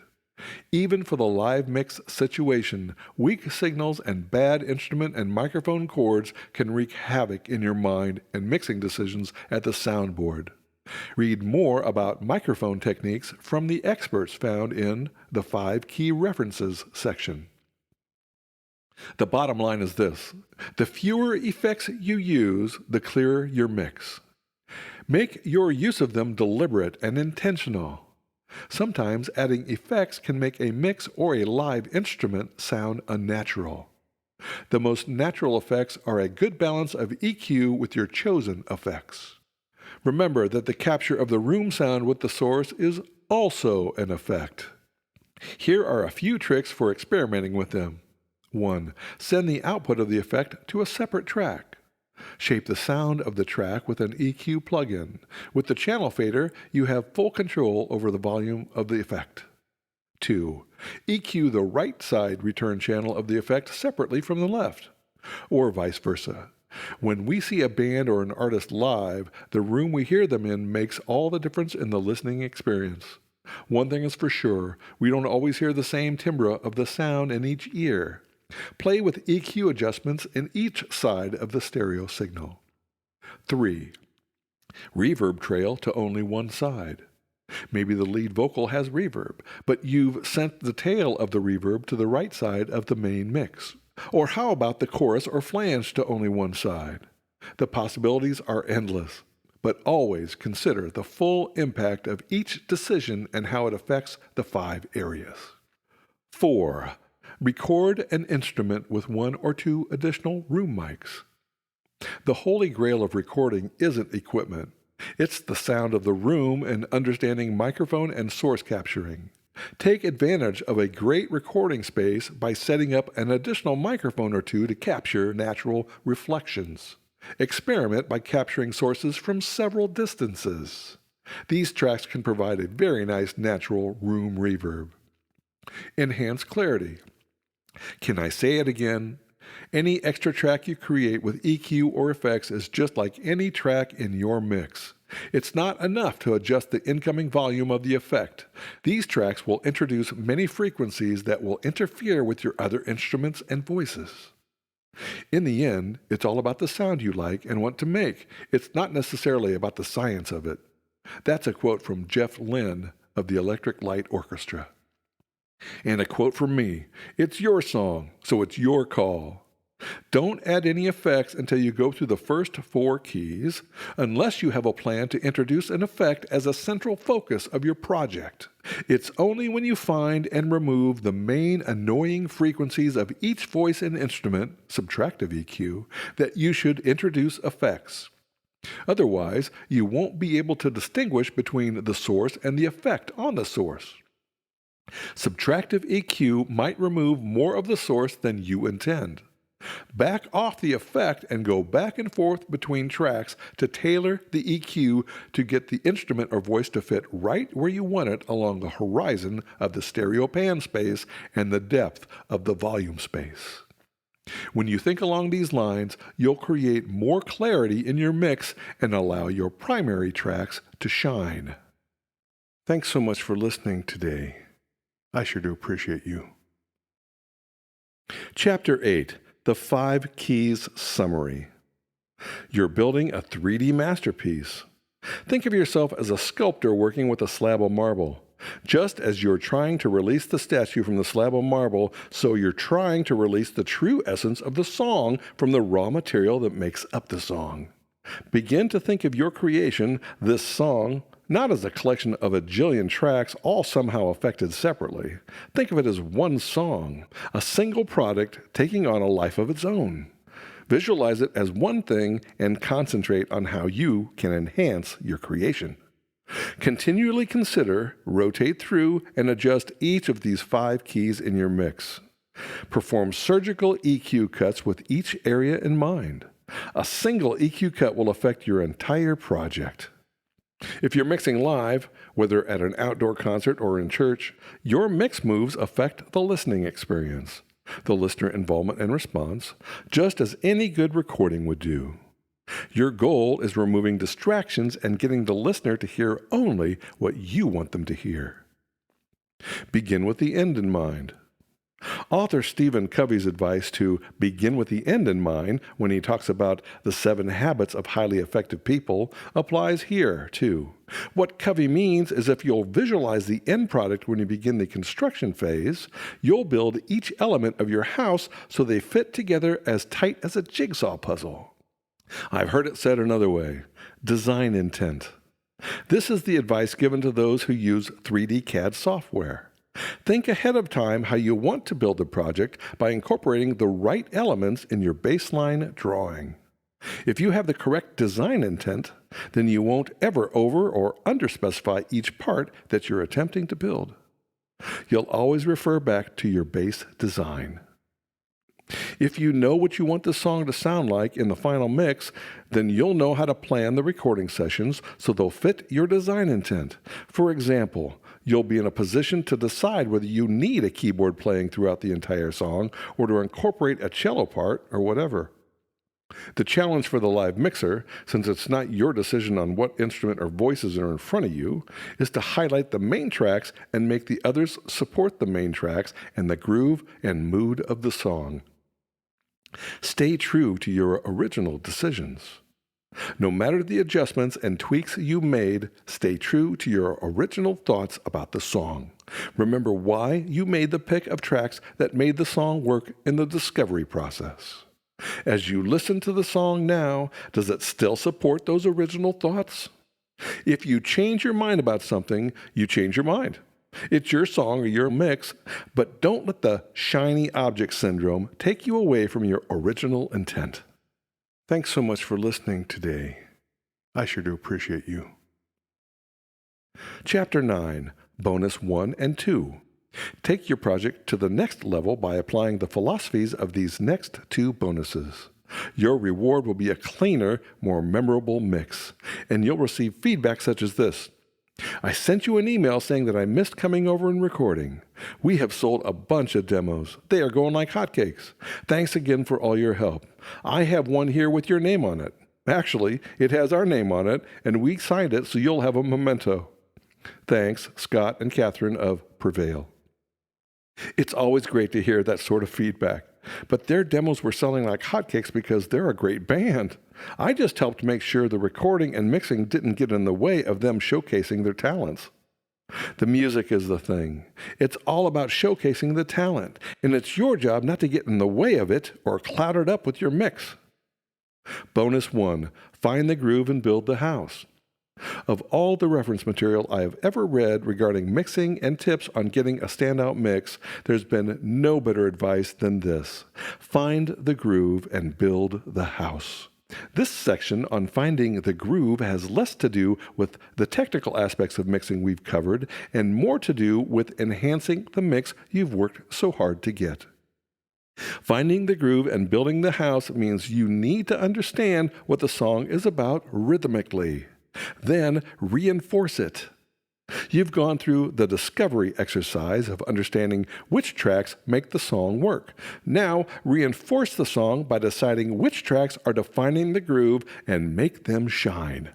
Speaker 1: Even for the live mix situation, weak signals and bad instrument and microphone chords can wreak havoc in your mind and mixing decisions at the soundboard. Read more about microphone techniques from the experts found in the 5 Key References section. The bottom line is this: the fewer effects you use, the clearer your mix. Make your use of them deliberate and intentional. Sometimes adding effects can make a mix or a live instrument sound unnatural. The most natural effects are a good balance of EQ with your chosen effects. Remember that the capture of the room sound with the source is also an effect. Here are a few tricks for experimenting with them. 1. Send the output of the effect to a separate track. Shape the sound of the track with an EQ plugin. With the channel fader, you have full control over the volume of the effect. 2. EQ the right side return channel of the effect separately from the left, or vice versa. When we see a band or an artist live, the room we hear them in makes all the difference in the listening experience. One thing is for sure, we don't always hear the same timbre of the sound in each ear. Play with EQ adjustments in each side of the stereo signal. 3. Reverb trail to only one side. Maybe the lead vocal has reverb, but you've sent the tail of the reverb to the right side of the main mix. Or how about the chorus or flange to only one side? The possibilities are endless, but always consider the full impact of each decision and how it affects the 5 areas. 4. Record an instrument with 1 or 2 additional room mics. The holy grail of recording isn't equipment. It's the sound of the room and understanding microphone and source capturing. Take advantage of a great recording space by setting up an additional microphone or 2 to capture natural reflections. Experiment by capturing sources from several distances. These tracks can provide a very nice natural room reverb. Enhance clarity. Can I say it again? Any extra track you create with EQ or effects is just like any track in your mix. It's not enough to adjust the incoming volume of the effect. These tracks will introduce many frequencies that will interfere with your other instruments and voices. In the end, it's all about the sound you like and want to make. It's not necessarily about the science of it. That's a quote from Jeff Lynne of the Electric Light Orchestra. And a quote from me: it's your song, so it's your call. Don't add any effects until you go through the first 4 keys, unless you have a plan to introduce an effect as a central focus of your project. It's only when you find and remove the main annoying frequencies of each voice and instrument, subtractive EQ, that you should introduce effects. Otherwise, you won't be able to distinguish between the source and the effect on the source. Subtractive EQ might remove more of the source than you intend. Back off the effect and go back and forth between tracks to tailor the EQ to get the instrument or voice to fit right where you want it along the horizon of the stereo pan space and the depth of the volume space. When you think along these lines, you'll create more clarity in your mix and allow your primary tracks to shine. Thanks so much for listening today. I sure do appreciate you. Chapter 8. The 5 Keys Summary. You're building a 3D masterpiece. Think of yourself as a sculptor working with a slab of marble. Just as you're trying to release the statue from the slab of marble, so you're trying to release the true essence of the song from the raw material that makes up the song. Begin to think of your creation, this song, not as a collection of a jillion tracks all somehow affected separately. Think of it as one song, a single product taking on a life of its own. Visualize it as one thing and concentrate on how you can enhance your creation. Continually consider, rotate through, and adjust each of these 5 keys in your mix. Perform surgical EQ cuts with each area in mind. A single EQ cut will affect your entire project. If you're mixing live, whether at an outdoor concert or in church, your mix moves affect the listening experience, the listener involvement and response, just as any good recording would do. Your goal is removing distractions and getting the listener to hear only what you want them to hear. Begin with the end in mind. Author Stephen Covey's advice to begin with the end in mind when he talks about the 7 habits of highly effective people applies here, too. What Covey means is if you'll visualize the end product when you begin the construction phase, you'll build each element of your house so they fit together as tight as a jigsaw puzzle. I've heard it said another way: design intent. This is the advice given to those who use 3D CAD software. Think ahead of time how you want to build a project by incorporating the right elements in your baseline drawing. If you have the correct design intent, then you won't ever over or underspecify each part that you're attempting to build. You'll always refer back to your base design. If you know what you want the song to sound like in the final mix, then you'll know how to plan the recording sessions so they'll fit your design intent. For example, you'll be in a position to decide whether you need a keyboard playing throughout the entire song or to incorporate a cello part or whatever. The challenge for the live mixer, since it's not your decision on what instrument or voices are in front of you, is to highlight the main tracks and make the others support the main tracks and the groove and mood of the song. Stay true to your original decisions. No matter the adjustments and tweaks you made, stay true to your original thoughts about the song. Remember why you made the pick of tracks that made the song work in the discovery process. As you listen to the song now, does it still support those original thoughts? If you change your mind about something, you change your mind. It's your song or your mix, but don't let the shiny object syndrome take you away from your original intent. Thanks so much for listening today. I sure do appreciate you. Chapter 9, Bonus 1 and 2. Take your project to the next level by applying the philosophies of these next 2 bonuses. Your reward will be a cleaner, more memorable mix, and you'll receive feedback such as this. I sent you an email saying that I missed coming over and recording. We have sold a bunch of demos. They are going like hotcakes. Thanks again for all your help. I have one here with your name on it. Actually, it has our name on it, and we signed it, so you'll have a memento. Thanks, Scott and Catherine of Prevail. It's always great to hear that sort of feedback, but their demos were selling like hotcakes because they're a great band. I just helped make sure the recording and mixing didn't get in the way of them showcasing their talents. The music is the thing. It's all about showcasing the talent, and it's your job not to get in the way of it or cloud it up with your mix. Bonus 1, find the groove and build the house. Of all the reference material I have ever read regarding mixing and tips on getting a standout mix, there's been no better advice than this. Find the groove and build the house. This section on finding the groove has less to do with the technical aspects of mixing we've covered and more to do with enhancing the mix you've worked so hard to get. Finding the groove and building the house means you need to understand what the song is about rhythmically. Then reinforce it. You've gone through the discovery exercise of understanding which tracks make the song work. Now reinforce the song by deciding which tracks are defining the groove and make them shine.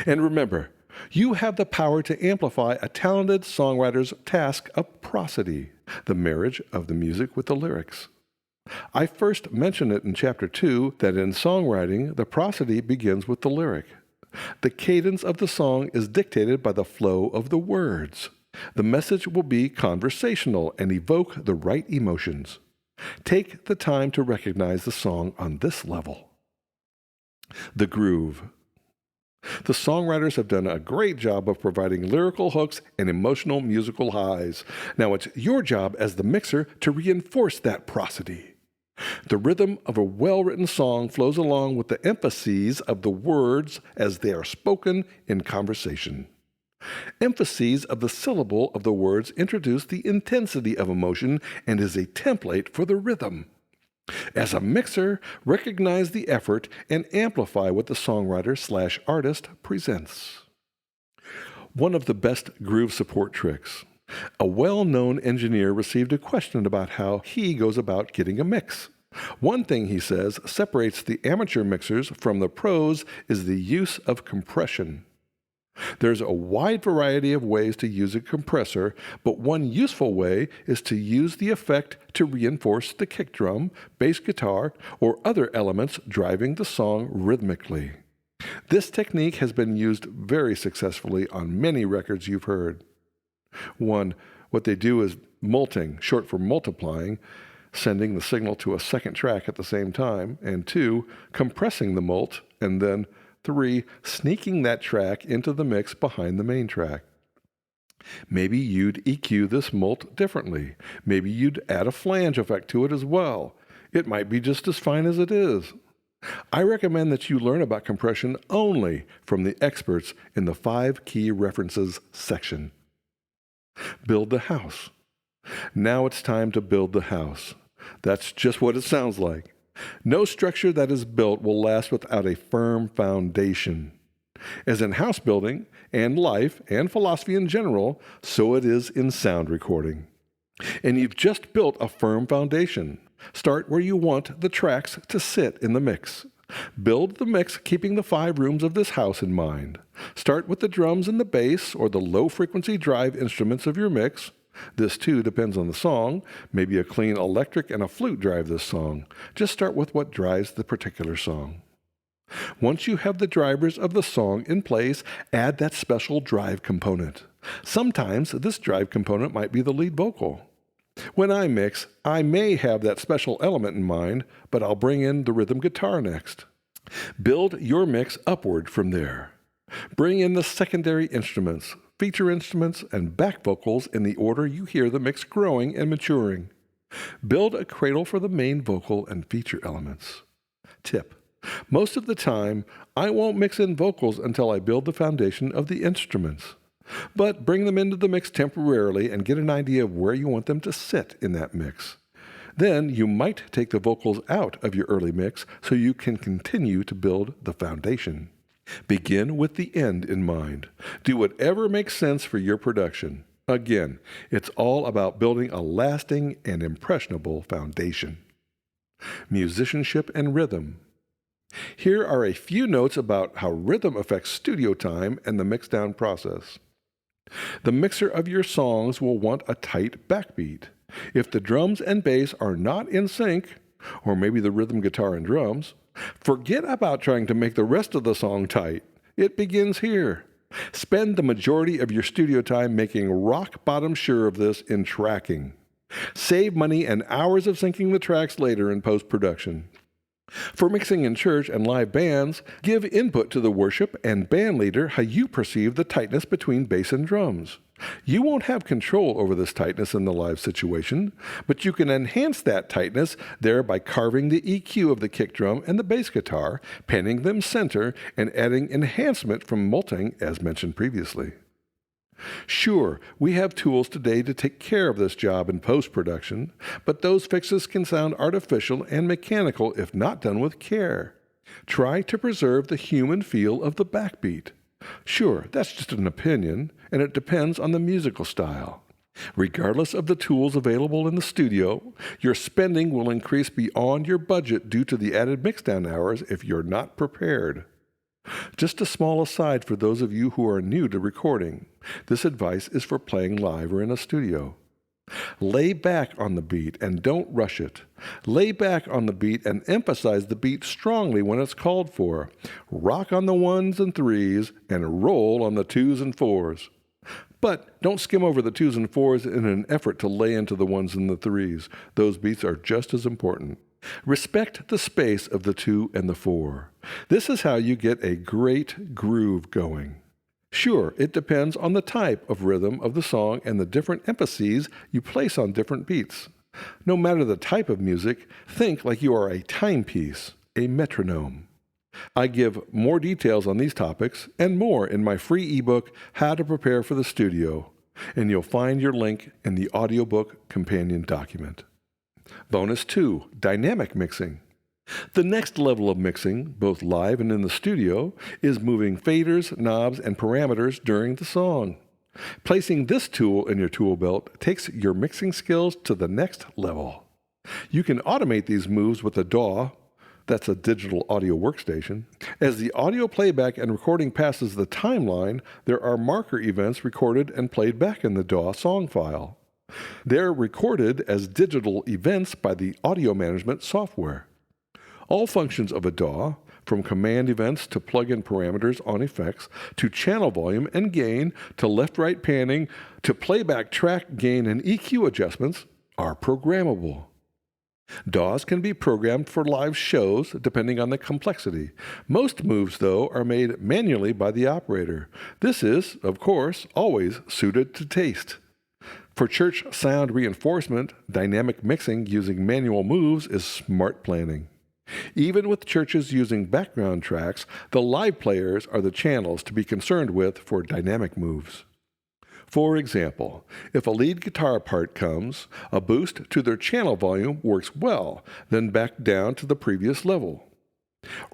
Speaker 1: And remember, you have the power to amplify a talented songwriter's task of prosody, the marriage of the music with the lyrics. I first mentioned it in Chapter 2 that in songwriting, the prosody begins with the lyric. The cadence of the song is dictated by the flow of the words. The message will be conversational and evoke the right emotions. Take the time to recognize the song on this level. The groove. The songwriters have done a great job of providing lyrical hooks and emotional musical highs. Now it's your job as the mixer to reinforce that prosody. The rhythm of a well-written song flows along with the emphases of the words as they are spoken in conversation. Emphases of the syllable of the words introduce the intensity of emotion and is a template for the rhythm. As a mixer, recognize the effort and amplify what the songwriter/artist presents. One of the best groove support tricks. A well-known engineer received a question about how he goes about getting a mix. One thing, he says, separates the amateur mixers from the pros is the use of compression. There's a wide variety of ways to use a compressor, but one useful way is to use the effect to reinforce the kick drum, bass guitar, or other elements driving the song rhythmically. This technique has been used very successfully on many records you've heard. 1. What they do is multing, short for multiplying, sending the signal to a second track at the same time, and 2, compressing the mult, and then 3, sneaking that track into the mix behind the main track. Maybe you'd EQ this mult differently. Maybe you'd add a flange effect to it as well. It might be just as fine as it is. I recommend that you learn about compression only from the experts in the 5 key references section. Build the house. Now it's time to build the house. That's just what it sounds like. No structure that is built will last without a firm foundation. As in house building and life and philosophy in general, so it is in sound recording. And you've just built a firm foundation. Start where you want the tracks to sit in the mix. Build the mix keeping the 5 rooms of this house in mind. Start with the drums and the bass or the low-frequency drive instruments of your mix. This, too, depends on the song. Maybe a clean electric and a flute drive this song. Just start with what drives the particular song. Once you have the drivers of the song in place, add that special drive component. Sometimes this drive component might be the lead vocal. When I mix, I may have that special element in mind, but I'll bring in the rhythm guitar next. Build your mix upward from there. Bring in the secondary instruments, feature instruments, and back vocals in the order you hear the mix growing and maturing. Build a cradle for the main vocal and feature elements. Tip: most of the time, I won't mix in vocals until I build the foundation of the instruments. But bring them into the mix temporarily and get an idea of where you want them to sit in that mix. Then you might take the vocals out of your early mix so you can continue to build the foundation. Begin with the end in mind. Do whatever makes sense for your production. Again, it's all about building a lasting and impressionable foundation. Musicianship and rhythm. Here are a few notes about how rhythm affects studio time and the mixdown process. The mixer of your songs will want a tight backbeat. If the drums and bass are not in sync, or maybe the rhythm guitar and drums, forget about trying to make the rest of the song tight. It begins here. Spend the majority of your studio time making rock-bottom sure of this in tracking. Save money and hours of syncing the tracks later in post-production. For mixing in church and live bands, give input to the worship and band leader how you perceive the tightness between bass and drums. You won't have control over this tightness in the live situation, but you can enhance that tightness there by carving the EQ of the kick drum and the bass guitar, panning them center, and adding enhancement from multing as mentioned previously. Sure, we have tools today to take care of this job in post-production, but those fixes can sound artificial and mechanical if not done with care. Try to preserve the human feel of the backbeat. Sure, that's just an opinion, and it depends on the musical style. Regardless of the tools available in the studio, your spending will increase beyond your budget due to the added mixdown hours if you're not prepared. Just a small aside for those of you who are new to recording. This advice is for playing live or in a studio. Lay back on the beat and don't rush it. Lay back on the beat and emphasize the beat strongly when it's called for. Rock on the 1s and 3s and roll on the 2s and 4s. But don't skim over the 2s and 4s in an effort to lay into the 1s and the 3s. Those beats are just as important. Respect the space of the 2 and the 4. This is how you get a great groove going. Sure, it depends on the type of rhythm of the song and the different emphases you place on different beats. No matter the type of music, think like you are a timepiece, a metronome. I give more details on these topics and more in my free ebook, How to Prepare for the Studio, and you'll find your link in the audiobook companion document. Bonus 2, dynamic mixing. The next level of mixing, both live and in the studio, is moving faders, knobs, and parameters during the song. Placing this tool in your tool belt takes your mixing skills to the next level. You can automate these moves with a DAW, That's a digital audio workstation. As the audio playback and recording passes the timeline, there are marker events recorded and played back in the DAW song file. They're recorded as digital events by the audio management software. All functions of a DAW, from command events to plug-in parameters on effects, to channel volume and gain, to left-right panning, to playback track gain and EQ adjustments, are programmable. DAWs can be programmed for live shows depending on the complexity. Most moves, though, are made manually by the operator. This is, of course, always suited to taste. For church sound reinforcement, dynamic mixing using manual moves is smart planning. Even with churches using background tracks, the live players are the channels to be concerned with for dynamic moves. For example, if a lead guitar part comes, a boost to their channel volume works well, then back down to the previous level.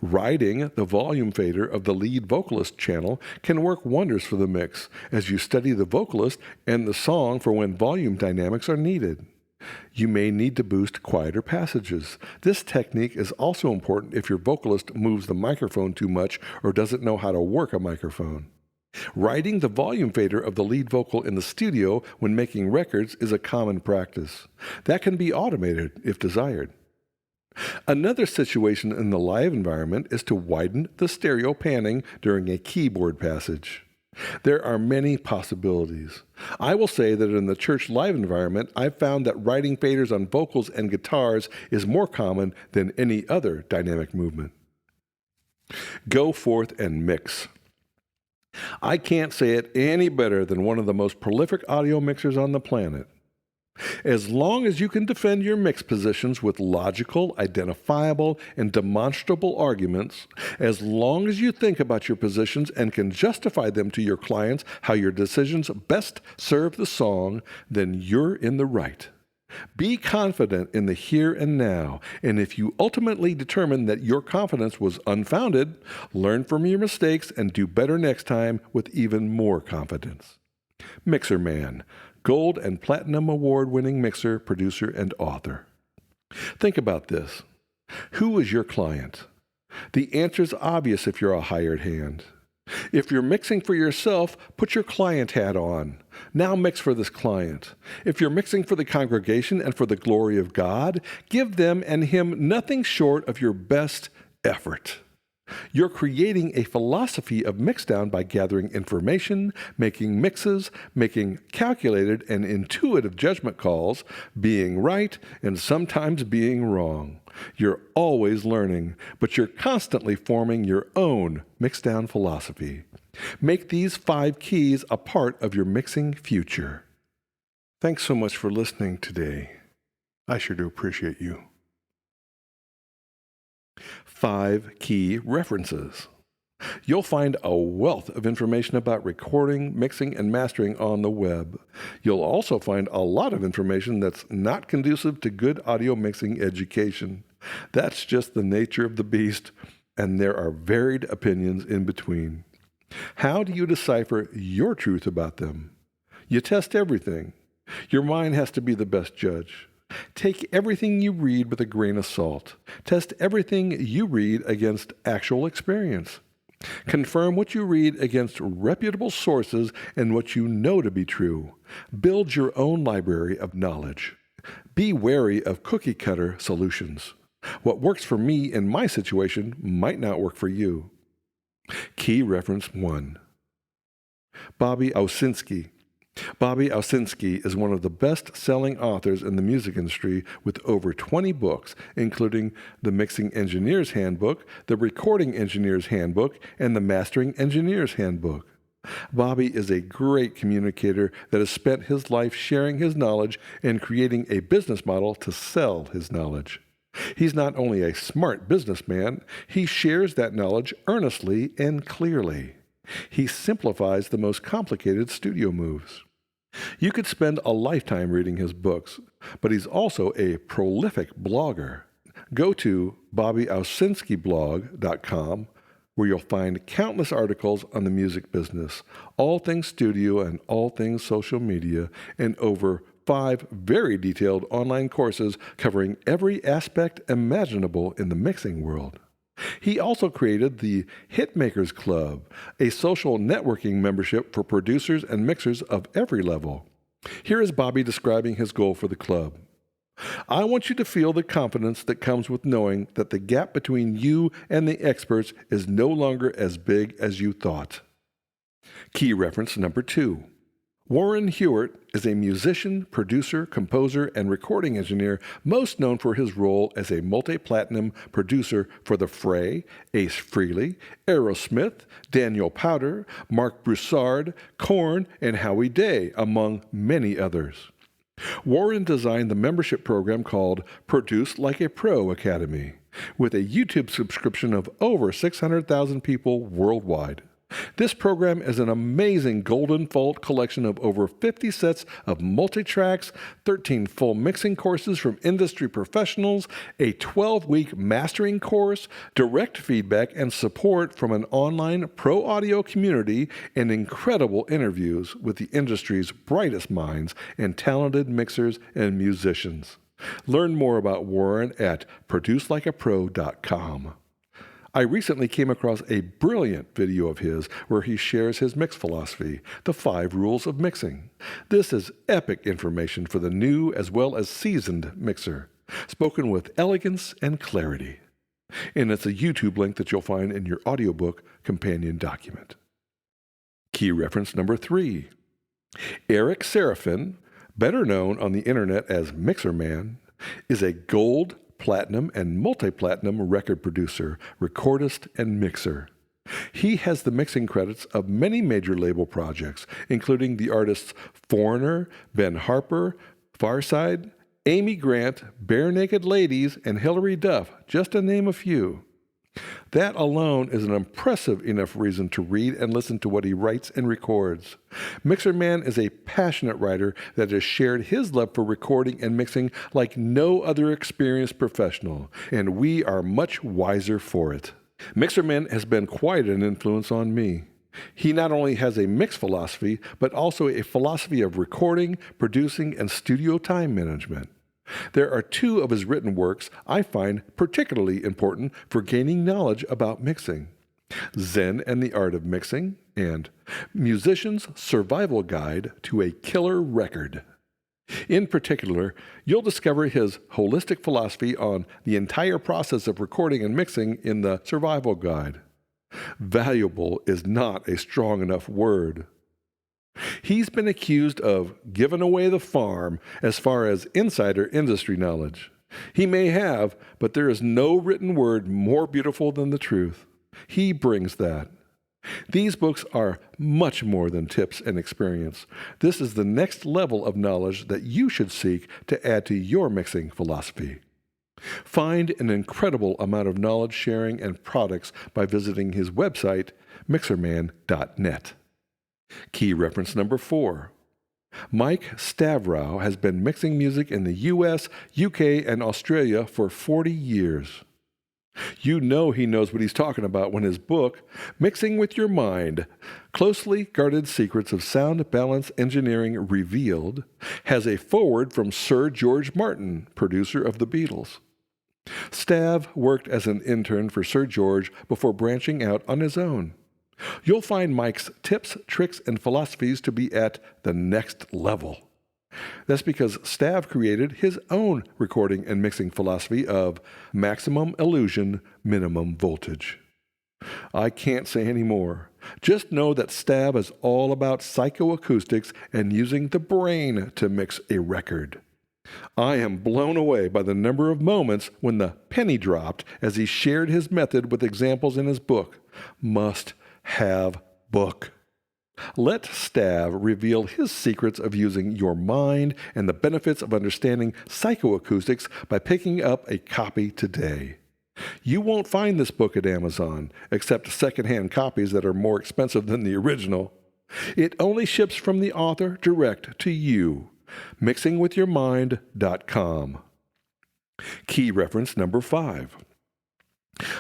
Speaker 1: Riding the volume fader of the lead vocalist channel can work wonders for the mix as you study the vocalist and the song for when volume dynamics are needed. You may need to boost quieter passages. This technique is also important if your vocalist moves the microphone too much or doesn't know how to work a microphone. Riding the volume fader of the lead vocal in the studio when making records is a common practice. That can be automated if desired. Another situation in the live environment is to widen the stereo panning during a keyboard passage. There are many possibilities. I will say that in the church live environment, I've found that riding faders on vocals and guitars is more common than any other dynamic movement. Go forth and mix. I can't say it any better than one of the most prolific audio mixers on the planet. As long as you can defend your mix positions with logical, identifiable, and demonstrable arguments, as long as you think about your positions and can justify them to your clients how your decisions best serve the song, then you're in the right. Be confident in the here and now, and if you ultimately determine that your confidence was unfounded, learn from your mistakes and do better next time with even more confidence. Mixer Man, Gold and Platinum Award-winning mixer, producer, and author. Think about this. Who is your client? The answer's obvious if you're a hired hand. If you're mixing for yourself, put your client hat on. Now mix for this client. If you're mixing for the congregation and for the glory of God, give them and him nothing short of your best effort. You're creating a philosophy of mixdown by gathering information, making mixes, making calculated and intuitive judgment calls, being right and sometimes being wrong. You're always learning, but you're constantly forming your own mixdown philosophy. Make these 5 keys a part of your mixing future. Thanks so much for listening today. I sure do appreciate you. 5 key references. You'll find a wealth of information about recording, mixing, and mastering on the web. You'll also find a lot of information that's not conducive to good audio mixing education. That's just the nature of the beast, and there are varied opinions in between. How do you decipher your truth about them? You test everything. Your mind has to be the best judge. Take everything you read with a grain of salt. Test everything you read against actual experience. Confirm what you read against reputable sources and what you know to be true. Build your own library of knowledge. Be wary of cookie-cutter solutions. What works for me in my situation might not work for you. Key reference 1. Bobby Owsinski. Bobby Owsinski is one of the best-selling authors in the music industry with over 20 books, including The Mixing Engineer's Handbook, The Recording Engineer's Handbook, and The Mastering Engineer's Handbook. Bobby is a great communicator that has spent his life sharing his knowledge and creating a business model to sell his knowledge. He's not only a smart businessman, he shares that knowledge earnestly and clearly. He simplifies the most complicated studio moves. You could spend a lifetime reading his books, but he's also a prolific blogger. Go to bobbyowsinskiblog.com, where you'll find countless articles on the music business, all things studio and all things social media, and over 5 very detailed online courses covering every aspect imaginable in the mixing world. He also created the Hitmakers Club, a social networking membership for producers and mixers of every level. Here is Bobby describing his goal for the club. I want you to feel the confidence that comes with knowing that the gap between you and the experts is no longer as big as you thought. Key reference number 2. Warren Hewart is a musician, producer, composer, and recording engineer most known for his role as a multi-platinum producer for The Fray, Ace Frehley, Aerosmith, Daniel Powter, Mark Broussard, Korn, and Howie Day, among many others. Warren designed the membership program called Produce Like a Pro Academy, with a YouTube subscription of over 600,000 people worldwide. This program is an amazing Golden Vault collection of over 50 sets of multi-tracks, 13 full mixing courses from industry professionals, a 12-week mastering course, direct feedback and support from an online pro audio community, and incredible interviews with the industry's brightest minds and talented mixers and musicians. Learn more about Warren at producelikeapro.com. I recently came across a brilliant video of his where he shares his mix philosophy, the 5 rules of mixing. This is epic information for the new as well as seasoned mixer, spoken with elegance and clarity. And it's a YouTube link that you'll find in your audiobook companion document. Key reference number 3. Eric Seraphin, better known on the internet as Mixer Man, is a gold, platinum, and multi-platinum record producer, recordist, and mixer. He has the mixing credits of many major label projects, including the artists Foreigner, Ben Harper, Farside, Amy Grant, Bare Naked Ladies, and Hilary Duff, just to name a few. That alone is an impressive enough reason to read and listen to what he writes and records. Mixer Man is a passionate writer that has shared his love for recording and mixing like no other experienced professional, and we are much wiser for it. Mixer Man has been quite an influence on me. He not only has a mix philosophy, but also a philosophy of recording, producing, and studio time management. There are 2 of his written works I find particularly important for gaining knowledge about mixing: Zen and the Art of Mixing and Musician's Survival Guide to a Killer Record. In particular, you'll discover his holistic philosophy on the entire process of recording and mixing in the Survival Guide. Valuable is not a strong enough word. He's been accused of giving away the farm as far as insider industry knowledge. He may have, but there is no written word more beautiful than the truth. He brings that. These books are much more than tips and experience. This is the next level of knowledge that you should seek to add to your mixing philosophy. Find an incredible amount of knowledge sharing and products by visiting his website, mixerman.net. Key reference number 4. Mike Stavrow has been mixing music in the US, UK, and Australia for 40 years. You know he knows what he's talking about when his book, Mixing with Your Mind, Closely Guarded Secrets of Sound Balance Engineering Revealed, has a foreword from Sir George Martin, producer of the Beatles. Stav worked as an intern for Sir George before branching out on his own. You'll find Mike's tips, tricks, and philosophies to be at the next level. That's because Stav created his own recording and mixing philosophy of maximum illusion, minimum voltage. I can't say any more. Just know that Stav is all about psychoacoustics and using the brain to mix a record. I am blown away by the number of moments when the penny dropped as he shared his method with examples in his book, Must Have Book. Let Stav reveal his secrets of using your mind and the benefits of understanding psychoacoustics by picking up a copy today. You won't find this book at Amazon, except secondhand copies that are more expensive than the original. It only ships from the author direct to you. mixingwithyourmind.com. Key reference number 5.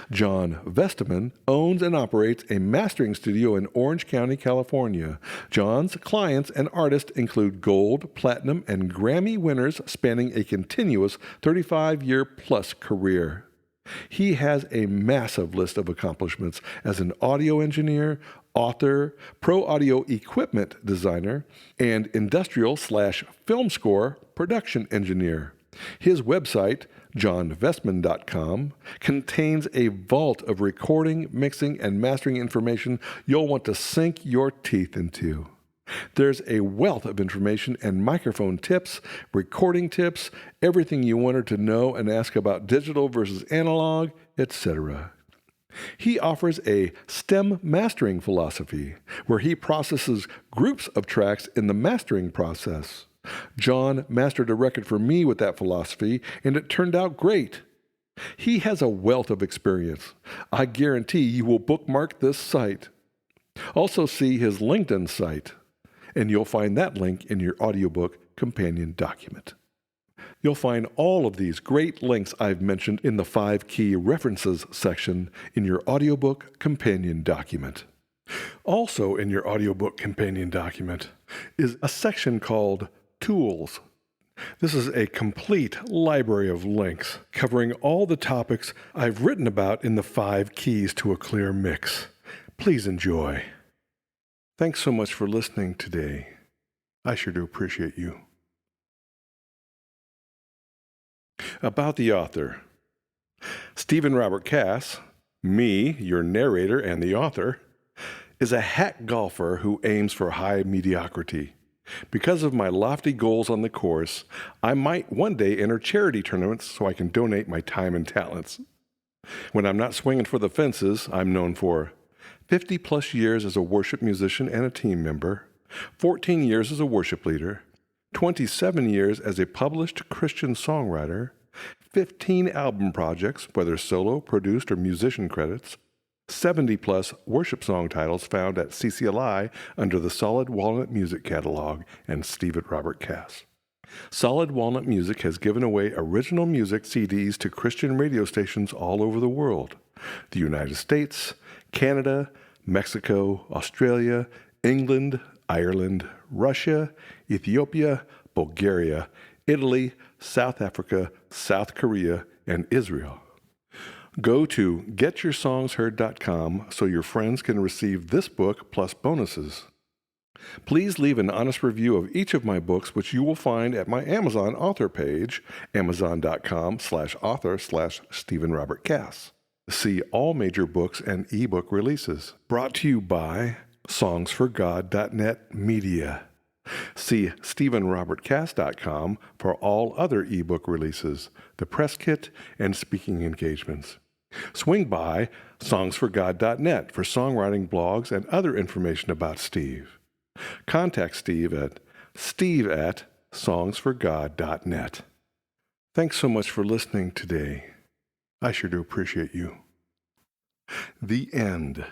Speaker 1: John Vestman owns and operates a mastering studio in Orange County, California. John's clients and artists include gold, platinum, and Grammy winners spanning a continuous 35-year-plus career. He has a massive list of accomplishments as an audio engineer, author, pro audio equipment designer, and industrial/film score production engineer. His website, johnvestman.com, contains a vault of recording, mixing, and mastering information you'll want to sink your teeth into. There's a wealth of information and microphone tips, recording tips, everything you wanted to know and ask about digital versus analog, etc. He offers a STEM mastering philosophy, where he processes groups of tracks in the mastering process. John mastered a record for me with that philosophy, and it turned out great. He has a wealth of experience. I guarantee you will bookmark this site. Also see his LinkedIn site, and you'll find that link in your audiobook companion document. You'll find all of these great links I've mentioned in the 5 key references section in your audiobook companion document. Also in your audiobook companion document is a section called Tools. This is a complete library of links covering all the topics I've written about in the 5 keys to a clear mix. Please enjoy. Thanks so much for listening today. I sure do appreciate you. About the author. Stephen Robert Cass, me, your narrator and the author, is a hack golfer who aims for high mediocrity. Because of my lofty goals on the course, I might one day enter charity tournaments so I can donate my time and talents. When I'm not swinging for the fences, I'm known for 50-plus years as a worship musician and a team member, 14 years as a worship leader, 27 years as a published Christian songwriter, 15 album projects, whether solo, produced, or musician credits, 70-plus worship song titles found at CCLI under the Solid Walnut Music Catalog and Stephen Robert Cass. Solid Walnut Music has given away original music CDs to Christian radio stations all over the world: the United States, Canada, Mexico, Australia, England, Ireland, Russia, Ethiopia, Bulgaria, Italy, South Africa, South Korea, and Israel. Go to getyoursongsheard.com so your friends can receive this book plus bonuses. Please leave an honest review of each of my books, which you will find at my Amazon author page, amazon.com/author/Stephen Robert Cass. See all major books and ebook releases. Brought to you by songsforgod.net Media. See StephenRobertCass.com for all other ebook releases, the press kit, and speaking engagements. Swing by songsforgod.net for songwriting blogs and other information about Steve. Contact Steve at steve@songsforgod.net. Thanks so much for listening today. I sure do appreciate you. The end.